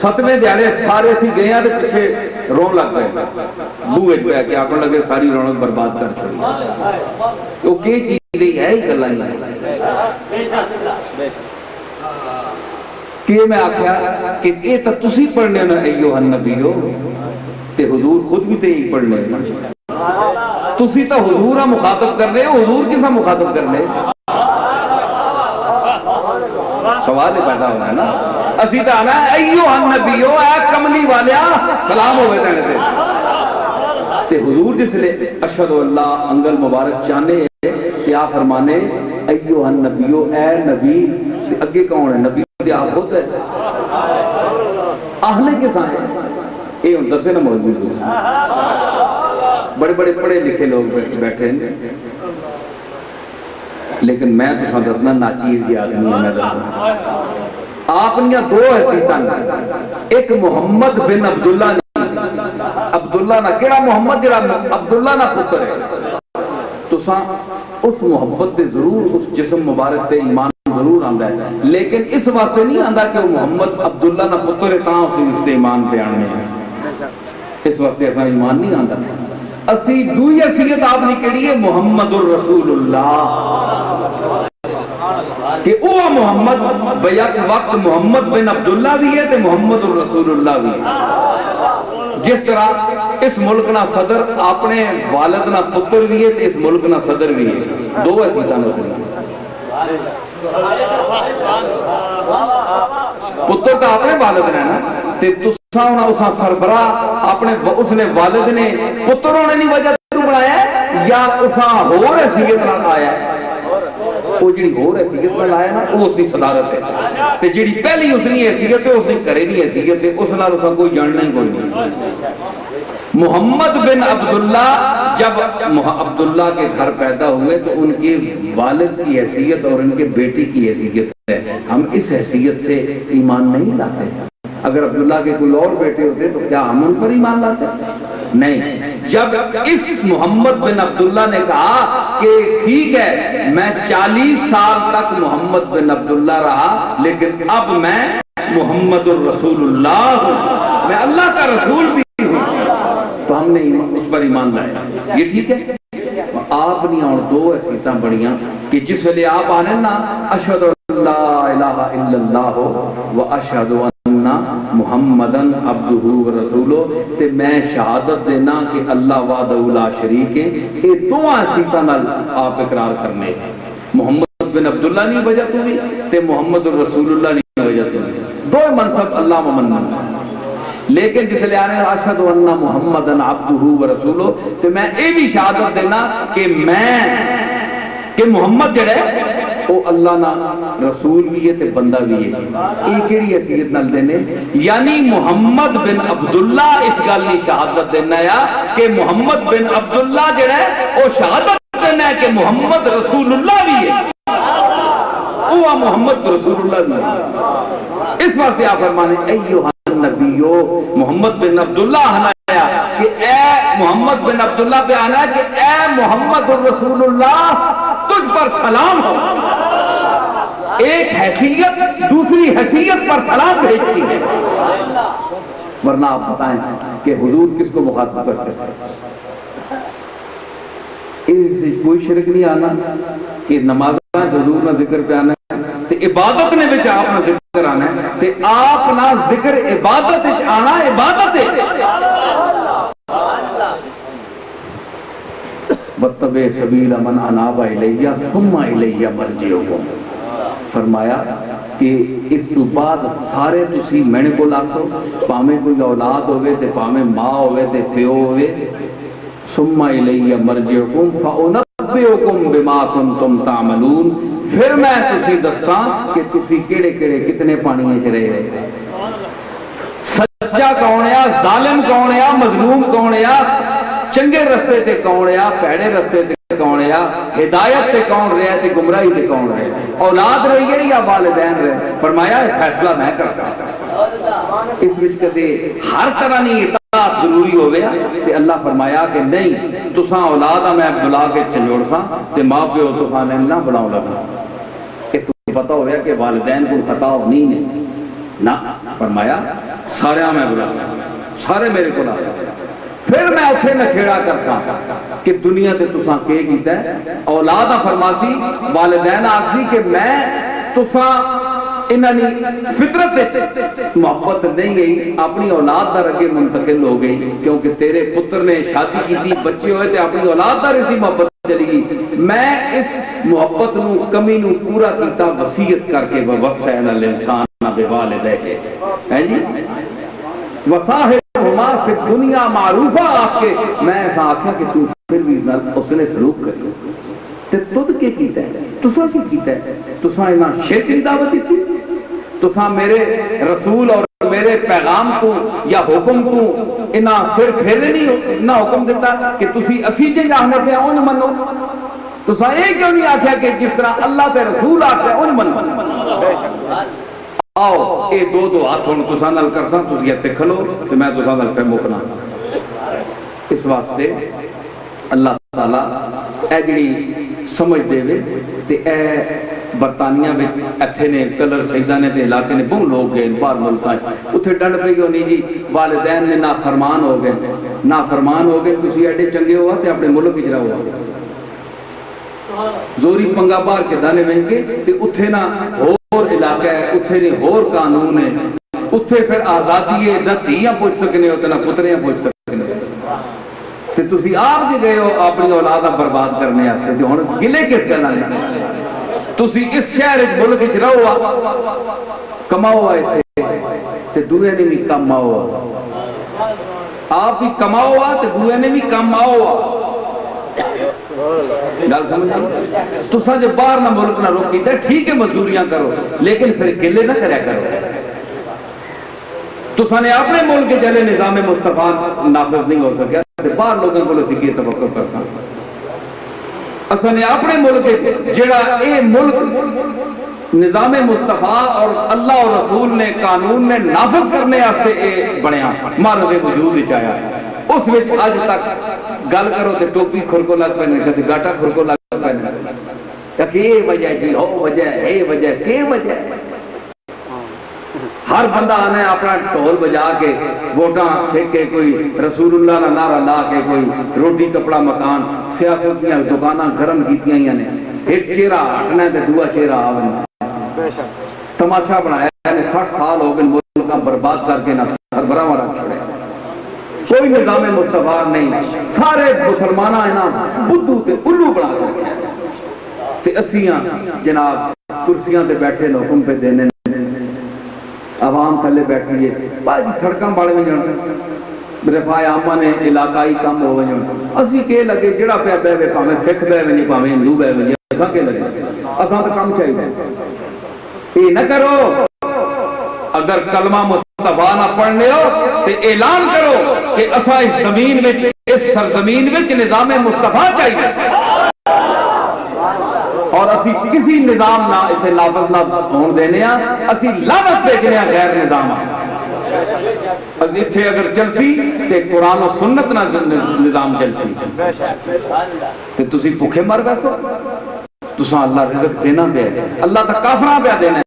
7ویں دیہڑے سارے سی گئے ہیں پیچھے رون لگ گئے، بوئے پہ کہ آکھنے لگے ساری رونق برباد کر چھوڑی۔ تو کی چیز ہے ہی گلا ہی کہ میں آخیا کہ یہ تو تسی پڑھنے نا ایھا النبیو، تے حضور خود بھی تے ہی پڑھنے نا، تسی تو حضور مخاطب کر رہے ہو، حضور کسا مخاطب کر رہے؟ سوال پیدا ہونا ہے نا، اسی تو آنا ایھا النبیو، اے کملی والیا سلام ہوئے تینے تے حضور جس لئے اشہد اللہ انگل مبارک چاہنے کیا فرمانے ایھا النبیو، اے نبی، اگے کون ہے نبی؟ آپ خود ہے، آہنے کے ساتھ یہ ان دسے نہ موجود ہے، بڑے بڑے پڑھے لکھے لوگ بیٹھے ہیں، لیکن میں تو دسنا ناچیز کی آدمی ہے۔ میں آپ نے دو حیثیتاں، ایک محمد بن عبداللہ نے، عبداللہ نہ کیڑا محمد جڑا عبداللہ نہ پتر ہے، تو اس محبت سے ضرور اس جسم مبارک سے ایمان ضرور آندا ہے، لیکن اس واسطے نہیں آندا کہ وہ محمد عبداللہ نہ پتر ہے تاں اس نے ایمان پہ آنے ہیں، اس واسطے ایسا ایمان نہیں آندا۔ اسی دوئی حیثیت آپ نے کہڑی ہے محمد الرسول اللہ، کہ وہ محمد بیک وقت محمد بن عبداللہ بھی ہے تے محمد الرسول اللہ بھی ہے۔ جس طرح اس ملک نہ صدر اپنے والد نہ پتر بھی ہے تے اس ملک نہ صدر بھی ہے، دو حیثیتاں نے پتر کا اپنے والد نے نا، تے تساں ہونا اساں سربراہ اپنے اس نے والد نے پتر ہونے نہیں وجہ تو بنایا ہے، یا اساں ہور حیثیت نہ آیا ہے؟ وہ جڑی ہور حیثیت نہ لایا نا وہ اس کی صدارت ہے، تے جڑی پہلی اس کی حیثیت ہے اس نے کرے نہیں حیثیت ہے، اس نال اساں کوئی جاننا ہی کوئی نہیں۔ محمد بن عبداللہ جب عبداللہ کے گھر پیدا ہوئے تو ان کے والد کی حیثیت اور ان کے بیٹی کی حیثیت ہے، ہم اس حیثیت سے ایمان نہیں لاتے۔ اگر عبداللہ کے کوئی اور بیٹے ہوتے تو کیا ہم ان پر ایمان لاتے؟ نہیں۔ جب اس محمد بن عبداللہ نے کہا کہ ٹھیک ہے میں 40 سال تک محمد بن عبداللہ رہا لیکن اب میں محمد الرسول اللہ ہوں، میں اللہ کا رسول بھی ہوں۔ تو ہم نے اس پر ایمان لایا، یہ ٹھیک ہے۔ آپ نہیں اور دو حیثیتاں بڑیاں کہ جس ویلے آپ آنے نا اشہد ان لا الہ الا اللہ و اشہد ان محمدن عبدہ و رسولہ، تے میں شہادت دینا کہ اللہ وحدہ لا شریک ہے، یہ دو حیثیتاں نال آپ اقرار کرنے، محمد بن عبداللہ نہیں وجہ تو بھی تے محمد الرسول اللہ نہیں وجہ تو بھی، دو منصب اللہ ممنن۔ لیکن جس لئے آنے اشہد ان محمدن عبدہ و رسولہ، تو میں یہ بھی شہادت دینا کہ محمد جڑا ہے وہ اللہ نا رسول بھی ہے تے بندہ بھی ہے۔ ایک ہی حیثیت نال دینے، یعنی محمد بن عبداللہ اس گل کی شہادت دینا ہے کہ محمد بن عبداللہ جڑا ہے وہ شہادت دینا ہے کہ محمد رسول اللہ بھی ہے، وہ محمد رسول اللہ بھی ہے۔ اس واسطے آپ فرمانے ایوہ نبیو، محمد بن عبداللہ آیا کہ اے محمد بن عبداللہ پہ آنا کہ اے محمد الرسول اللہ تجھ پر سلام ہو۔ ایک حیثیت دوسری حیثیت پر سلام بھیجتی ہے، ورنہ آپ بتائیں کہ حضور کس کو مخاطب کرتے ہیں؟ اس سے کوئی شرک نہیں آنا کہ نماز حضور نہ ذکر پہ آنا ہے، عبادت نے بچ آپ نہ ذکر آنا ہے، تے آپ نہ ذکر عبادت آنا عبادت ہے۔ وَاتَّبِعْ سَبِيلَ مَنْ أَنَابَ إِلَيَّ ثُمَّ إِلَيَّ مَرْجِعُكُمْ، فرمایا کہ اس تو بعد سارے تسی میرے کو لاسو، پامیں کوئی اولاد ہوئے تے پامیں ماں ہوئے تے پیو ہوئے، ثُمَّ إِلَيَّ مَرْجِعُكُمْ فَأُنَبِّئُكُمْ بِمَا كُنْتُمْ تَعْمَلُونَ، پھر میں تسی دساں کہ تسی کیڑے کیڑے کتنے پانیاں چ رہے، سچا کون ہے، ظالم کون ہے، مظلوم کون ہے، چنگے رستے تے کون ہے، پیڑے رستے تے کون ہے، ہدایت تے کون رہے تے گمراہی تے کون رہے، اولاد رہی ہے یا والدین رہے، فرمایا فیصلہ میں کرتا ہوں۔ اس وچ کدے ہر طرح نہیں اطاعت ضروری ہو گیا تے اللہ فرمایا کہ نہیں تساں اولاد میں بلا کے چنجوڑ ساں تے ماں پیو تساں نے نہ بلاؤ لگا، اس کو پتہ ہو گیا کہ والدین کو خطا نہیں ہے، نہ فرمایا سارے میں بلا سارے میرے کو لا، پھر میں اتنے نکھیڑا کرساں کہ دنیا تے تساں کے کیتا ہے، اولاد فرماسی والدین آخسی کہ میں تساں انہاں فطرت محبت نہیں گئی، اپنی اولاد در اگے منتقل ہو گئی، کیونکہ تیرے پتر نے شادی کی تھی، بچے ہوئے تھے، اپنی اولاد در اسی محبت چلی گئی، میں اس محبت نو کمی نو پورا کیتا وصیت کر کے وَوَصَّيْنَا الْإِنسَانَ بِوَالِدَيْهِ، ہے جی وَصَاحِبْهُمَا فِي الدُّنْيَا مَعْرُوفًا، آپ کے میں ایسا آکھا کہ تو پھر بھی اس نے سلوک کر تے تد کے کیتا ہے، تساں کی کیتا ہے، تساں انہاں شرک کی دعوت دیتی، تساں میرے رسول اور میرے پیغام کو یا حکم کو انہاں سر پھیرے نہیں نہ حکم دیتا کہ تسی اسی جنگ آنے پہ ان منو، تساں ایک کیوں نہیں آکھیا کہ جس طرح اللہ پہ رسول آتے ہیں ان منو۔ آؤ اے دو دو ہاتھ ہوں تساں نال کرساں، تسی اتنے کھلو کہ میں تساں نال پہ مکنا۔ اس واسطے اللہ تعالیٰ اے جڑی سمجھ دے وے تے اے برطانیہ میں اتھے نے کلر سیدہ نے تے علاقے نے بہت لوگ گئے باہر ملکاں اتھے ڈنڈ پئی ہونی جی والدین نے نافرمان ہو گئے، نافرمان ہو گئے، تسی ایڈے چنگے ہوا تے اپنے ملک وچ رہو، زوری پنگا باہر کے دانے بن کے تے اتھے نہ اور علاقہ ہے، اتھے نے اور قانون ہے، اتھے پھر آزادی ہے، نہ دھیاں پوچھ سکنے ہوتے نہ پتریاں پوچھ سکنے ہوتے، تسی آپ جی گئے ہو اپنی اولاد برباد کرنے آتے جو ہوں گلے کس گلا نہیں، تسی اس شہر ملک وچ رہو کماؤ آئے تھے دوسرے نے بھی کماؤ، آپ بھی کماؤ تے دوسرے نے بھی کماؤ، گل سمجھ تساں جو باہر نہ ملک نہ روکی تے ٹھیک ہے مزدوریاں کرو لیکن پھر گلے نہ کریا کرو، تساں نے اپنے ملک کے جلے نظام مصطفیٰ نافذ نہیں ہو سکیا باہر لوگوں کو سکیے توقع کر سکتا، اصل نے اپنے ملک جڑا اے ملک نظام مصطفیٰ اور اللہ اور رسول نے قانون نے نافذ کرنے آستے اے بنیا مارے وجود چاہیا، اس وچ آج تک گل کرو تے ٹوپی کھرکو لگ پہنے کہتے گاٹا کھرکو لگ پہنے کہ یہ وجہ جی ہو وجہ ہے وجہ کہ وجہ ہر بندہ آنے اپنا ڈھول بجا کے ووٹاں چھکے، کوئی رسول اللہ کا نعرہ لا کے، کوئی روٹی کپڑا مکان، سیاست دیا دکاناں گرم کیتیاں نے، ایک چہرہ ہٹنا ہے تو دوسرا چہرہ آوے، تماشا بنایا نے۔ 60 سال ہو گئے ملک برباد کر کے نہ سربراہ رکھ چھوڑے، کوئی نظام مصطفیٰ نہیں، سارے مسلمانہ نا بدھو تے الو بنا کے رکھے تے اسیاں جناب کرسیاں تے بیٹھے حکم پہ دینے، عوام تھلے بیٹھی ہے، باقی سڑکاں بڑھ گئی رفاع عامہ نے علاقائی کم ہو گئے، اسی کہ لگے جڑا پیا بہ وے پاویں سکھ بہ وے پاویں ہندو بہ وے، اساں کہ لگے اساں تو کم چاہیے۔ یہ نہ کرو، اگر کلمہ مصطفیٰ نہ پڑھنے ہو تو اعلان کرو کہ اساں اس زمین وچ، اس سرزمین وچ نظام مصطفیٰ چاہیے، اور اسی کسی نظام نہ اتنے نافذ نہ ہون دینے ہاں، اسی لعنت دیکھنے ہاں غیر نظام اتنے اگر چلتی تے قرآن و سنت نہ نظام چلسی تے تسی بھوکے مر بیسو۔ تساں اللہ رزق دینا پیا، اللہ تا کافراں پیا دینا،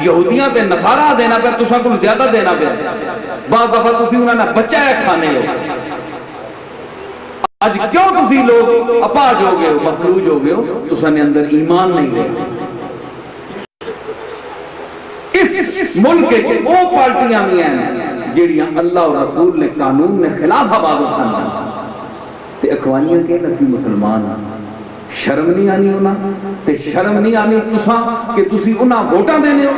یہودیاں تے نصارا دینا پیا، تساں کو زیادہ دینا پیا، بعض دفعہ تسی انہاں نے بچہ ہے کھانے ہو۔ آج کیوں تسی لوگ اپاج ہو گئے ہو، مفلوج ہو گئے ہو؟ تساں نے اندر ایمان نہیں رہے۔ اس ملک کے وہ پارٹیاں بھی ہیں جڑیاں اللہ اور رسول نے قانون نے خلاف آواز اٹھانا تے اخوانیاں کہ نسی مسلمان ہیں، شرم نہیں آنی ہونا تے شرم نہیں آنی تساں کہ تسی انہاں ووٹاں دینے ہو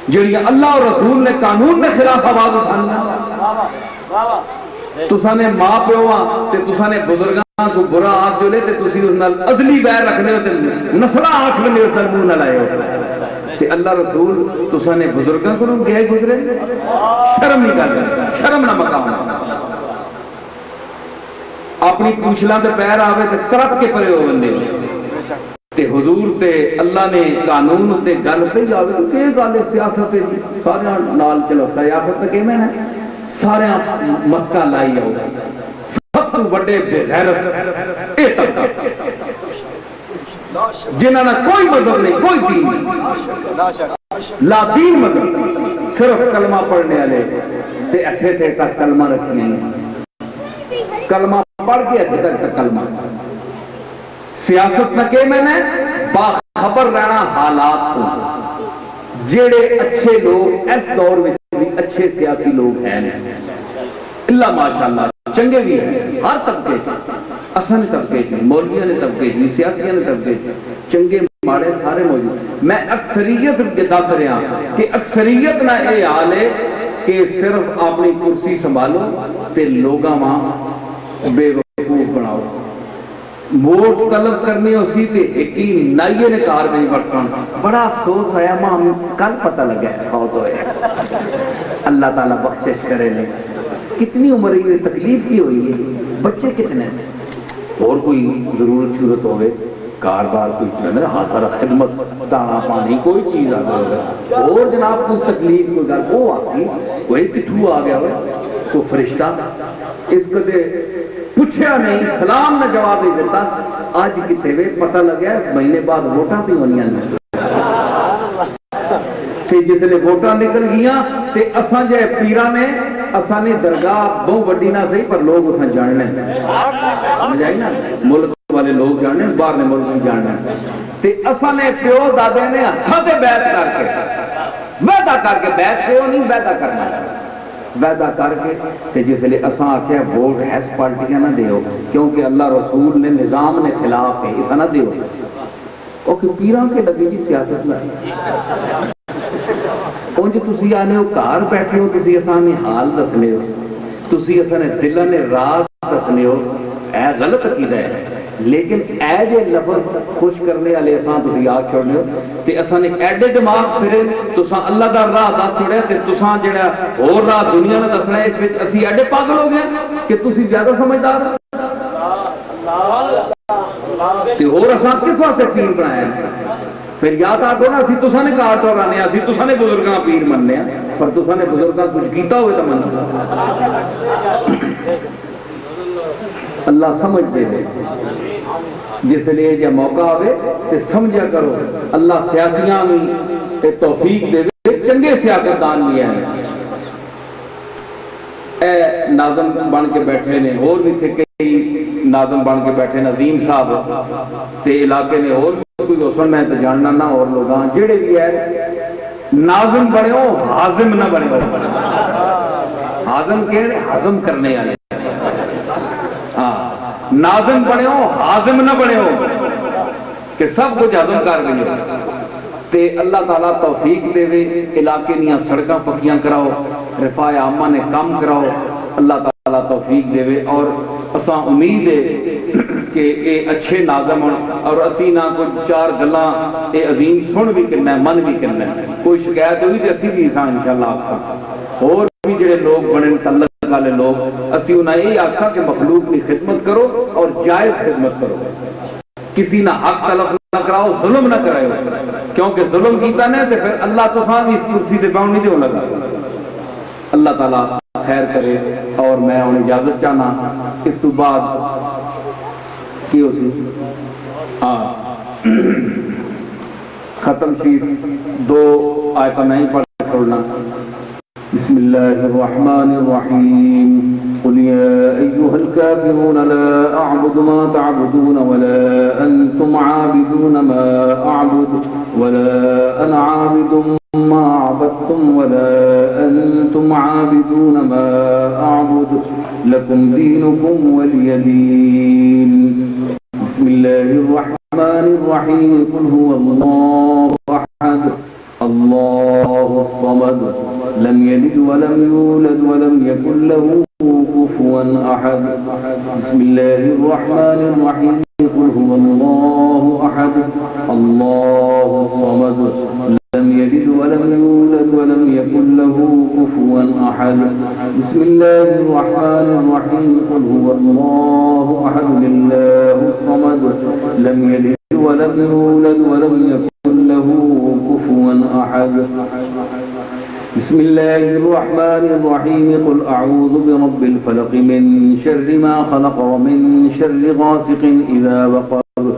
جڑیاں اللہ اور رسول نے قانون نے خلاف آواز اٹھانا۔ تساں نے ماں پیو تے تساں نے بزرگاں کو برا آکھ جو لے تے تسی اس نال ازلی بیر رکھنے ہو تے نسلہ آکھ لے سر منہ نہ لائے ہو تے اللہ رسول تساں نے بزرگاں کو گئے گزرے، شرم نہیں کر رہے، شرم نہ مقام اپنی پوچھلاں تے پیر آوے تے ترپ کے پرے ہو بندے تے حضور تے اللہ نے قانون تے گل پہ آوے کہ گل سیاست ہے سارے نال چلو، سیاست کہ میں نے سارے مسکا لائی آؤ، سب تو بڑے بے غیرت اے طبقہ جنہاں نے کوئی مذہب نہیں، کوئی دین نہیں، لا دین مذہب، صرف کلمہ پڑھنے والے تے اٹھے تھے تک کلمہ رکھنے ہیں، کلمہ پڑھ کے اٹھے تک کلمہ۔ سیاست نہ کہ میں نے باخبر رہنا حالات کو، جڑے اچھے لوگ اس دور میں اچھے سیاسی لوگ ہیں اللہ ماشاءاللہ چنگے بھی ہیں، ہر طبقے اسن طبقے سے، مولویوں نے طبقے سے، سیاسیوں نے طبقے سے، چنگے ماڑے سارے موجود۔ میں اکثریت کے دس رہا کہ اکثریت نہ یہ حال ہے کہ صرف اپنی کرسی سنبھالو تے لوگاں وہاں بے وقوف بناؤ، ووٹ طلب کرنی اسی تے ایک ہی نائیے نے کار نہیں پڑسان۔ بڑا افسوس آیا ماں کل پتہ لگا ہے فوت ہوئے، اللہ تعالیٰ بخشش کرے لے، کتنی عمر یہ تکلیف کی ہوئی ہے، بچے کتنے اور کوئی ضرورت صورت ہوئے کار بار کوئی حاضر خدمت دانا پانی کوئی چیز آ گئی اور جناب کوئی تکلیف کوئی گل وہ آتی کوئی پٹھو آ گیا ہوئے کوئی فرشتہ اس کدے پوچھا نہیں، سلام نے جواب نہیں دیتا، آج کتے ہوئے پتہ لگیا مہینے بعد ووٹاں بھی ہونیاں نہیں تے جس نے ووٹاں نکل گیا تے اساں جے پیراں نے اساں نے درگاہ بہت وڈی نہ صحیح پر لوگ اساں جاننے سمجھ آئی نا، ملک والے لوگ جاننے باہر نے ملک بھی جاننے تے اساں نے پیو دادے نے ہتھاں تے بیعت کر کے بیعت پیو نہیں وعدہ کرنا وعدہ کر کے تے جس لئے اساں آکھیا ووٹ ایس پارٹیاں نہ دیو کیونکہ اللہ رسول نے نظام نے خلاف ہے اسا نہ دیو، اوکے پیراں کے لگے جی سیاست لائی انج تسی آنے ہو کار بیٹھے ہو، تسی اساں نے حال دسنے ہو، تسی اساں نے دلہ نے راز دسنے ہو، اے غلط عقیدہ ہے لیکن اے جے لفظ خوش کرنے والے اساں تسی آ چھوڑنے ہو تے اساں نے ایڈے دماغ پھرے تساں اللہ دا راہ دس چھوڑیا تے تساں جڑا اور راہ دنیا نے دسنا ہے اس وچ اسی ایڈے پاگل ہو گئے کہ تسی زیادہ سمجھدار تے اور اساں کس واسطے پیر بنایا پھر یاد آگو نا اسی تساں نے کار ٹورانے اسی تساں نے بزرگاں پیر مننے پر تساں نے بزرگاں کچھ کیتا ہوئے تو مننا اللہ سمجھ دے دے جس لیے جب موقع آئے تو سمجھا کرو اللہ سیاسیاں بھی توفیق دے چنگے سیاستدان بھی ہیں اے ناظم بن کے بیٹھے نے اور بھی تھے کئی ناظم بن کے بیٹھے نظیم صاحب تے علاقے نے اور بھی کوئی حسن میں تو جاننا نہ اور لوگ جڑے بھی ہے ناظم بنے ہو حازم نہ بنے ہو حازم کہنے حازم کرنے والے ہاں ناظم بنے ہو حازم نہ بنے ہو کہ سب کچھ ہضم کر گئے تے اللہ تعالیٰ توفیق دے وے علاقے دیاں سڑکاں پکیاں کراؤ رفاع عامہ نے کام کراؤ اللہ تعالیٰ توفیق دے وے اور اساں امید ہے کہ اے اچھے ناظم اور اسی نہ کوئی چار گلاں اے عظیم سن بھی کرنا ہے من بھی کرنا ہے کوئی شکایت ہوئی تو اسی بھی انشاءاللہ آکھاں اور بھی جڑے لوگ بنے تعلق والے لوگ اسی انہیں یہ آکھا کہ مخلوق کی خدمت کرو اور جائز خدمت کرو کسی نہ حق طلب نہ کراؤ ظلم نہ کرائے کیونکہ ظلم کیتا نہیں تو پھر اللہ تو بھی اس کرسی سے باؤں نہیں دے لگا اللہ تعالیٰ خیر کرے اور میں انہیں اجازت چاہنا اس تو بعد کی ہوتی ختم شریف 2 آیتیں میں ہی پڑھ چھوڑنا بسم اللہ الرحمن الرحیم قل یا ایوہ الکافرون لا اعبد ما تعبدون ولا انتم عابدون ما اعبد ولا انا عابد ما عبدتم ولا انتم عابدون ما اعبد لكم دينكم ولي دين بسم الله الرحمن الرحيم قل هو الله احد الله الصمد لم يلد ولم يولد ولم يكن له كفوا احد بسم الله الرحمن الرحيم قل هو الله احد الله الصمد لم يلد ولم يولد ولم يكن له كفوا احد بسم الله الرحمن الرحيم قل هو الله احد لله الصمد لم يلد ولم يولد ولم يكن له كفوا احد بسم الله الرحمن الرحيم قل أعوذ برب الفلق من شر ما خلق ومن شر غاسق إذا وقب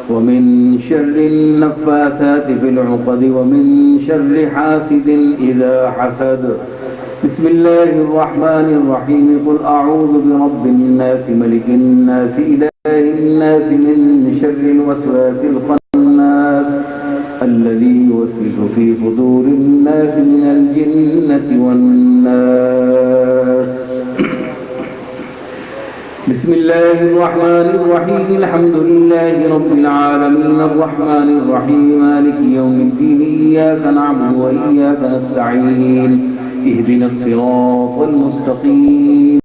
ومن شر النفاثات في العقد ومن شر حاسد إذا حسد بسم الله الرحمن الرحيم قل أعوذ برب الناس ملك الناس إله الناس من شر الوسواس الخناس الذي يوسوس في صدور الناس من الجنة والناس بسم الله الرحمن الرحيم الحمد لله رب العالمين الرحمن الرحيم مالك يوم الدين إياك نعبد وإياك نستعين اهدنا الصراط المستقيم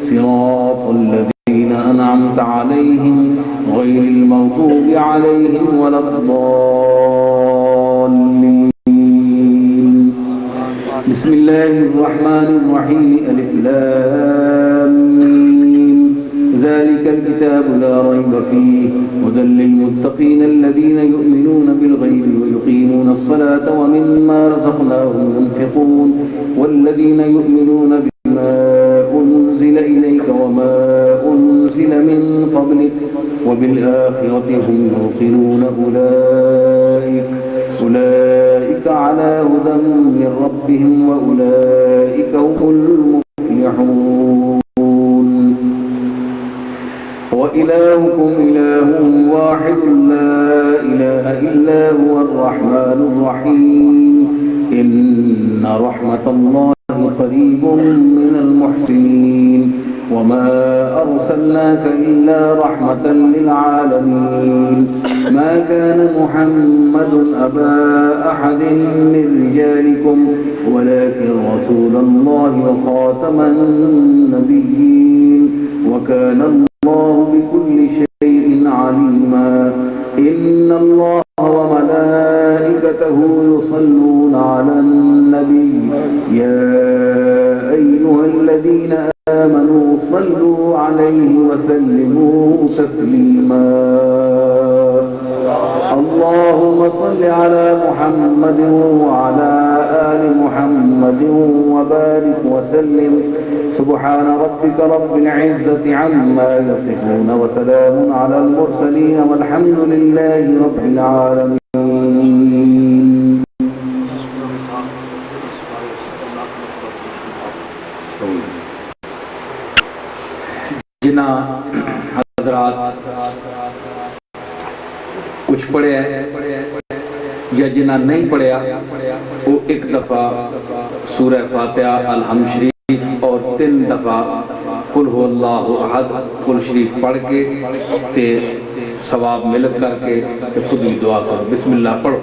صراط الذين أنعمت عليهم غير المغضوب عليهم ولا الضالين بسم الله الرحمن الرحيم ألف لام ميم ذلك الكتاب لا ريب فيه هدى للمتقين الذين يؤمنون بالغيب ويقيمون الصلاة ومما رزقناهم ينفقون والذين يؤمنون بما أنزل إليك وما أنزل من قبلك وبالآخرة هم يوقنون أولئك على هدى من ربهم وأولئك هم المفلحون وإلهكم إله واحد لا إله إلا هو الرحمن الرحيم إن رحمة الله قريب من المحسنين وما أرسلناك إلا رحمة للعالمين ما كان محمد أبا أحد من رجالكم ولكن رسول الله وخاتم النبيين وكان الله بكل شيء عليما إن الله وملائكته يصلون على النبي يا أيها الذين آمنوا صلوا عليه وسلموا تسليما اللهم صل على محمد وعلى آل محمد وبارك وسلم سبحان ربك رب العزة عما يصفون وسلام على المرسلين والحمد لله رب العالمين. جنا حضرات کچھ پڑھے یا جنہ نہیں پڑھیا وہ ایک دفعہ سورہ فاتحہ الحمد شریف اور 3 دفعہ قل هو اللہ احد قل شریف پڑھ کے تے ثواب مل کر کے خود بھی دعا کرو. بسم اللہ پڑھو.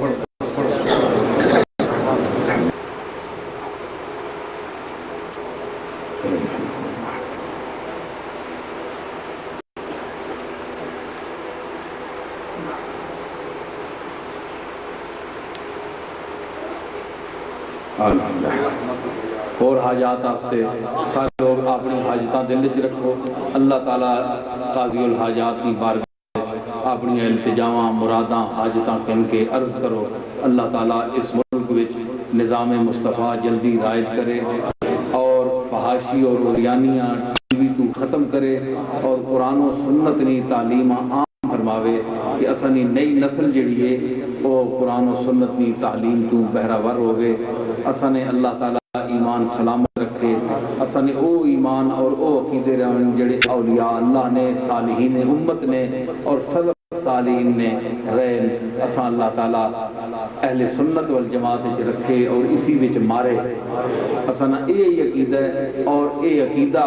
اور حاجات آستے سارے لوگ اپنی حاجتاں دل وچ رکھو. اللہ تعالیٰ قاضی الحاجات کی بارگاہ اپنی التجاواں مراداں حاجتاں کن کے عرض کرو. اللہ تعالیٰ اس ملک وچ نظام مصطفیٰ جلدی رائج کرے اور فحاشی اور اوریانیاں ٹی وی تو ختم کرے اور قرآن و سنت نی تعلیم عام فرماوے کہ اسانی نئی نسل جڑی ہے وہ قرآن و سنت نی تعلیم تو بہراور ہوگے. اسانے اللہ تعالیٰ ایمان سلامت رکھے. اسانے او ایمان اور او عقیدے رہن جڑے اولیاء اللہ نے صالحین امت نے اور سلف صالحین نے رہن اساں اللہ تعالیٰ اہل سنت والجماعت وچ رکھے اور اسی وچ مارے. اساں اے عقیدہ اور اے عقیدہ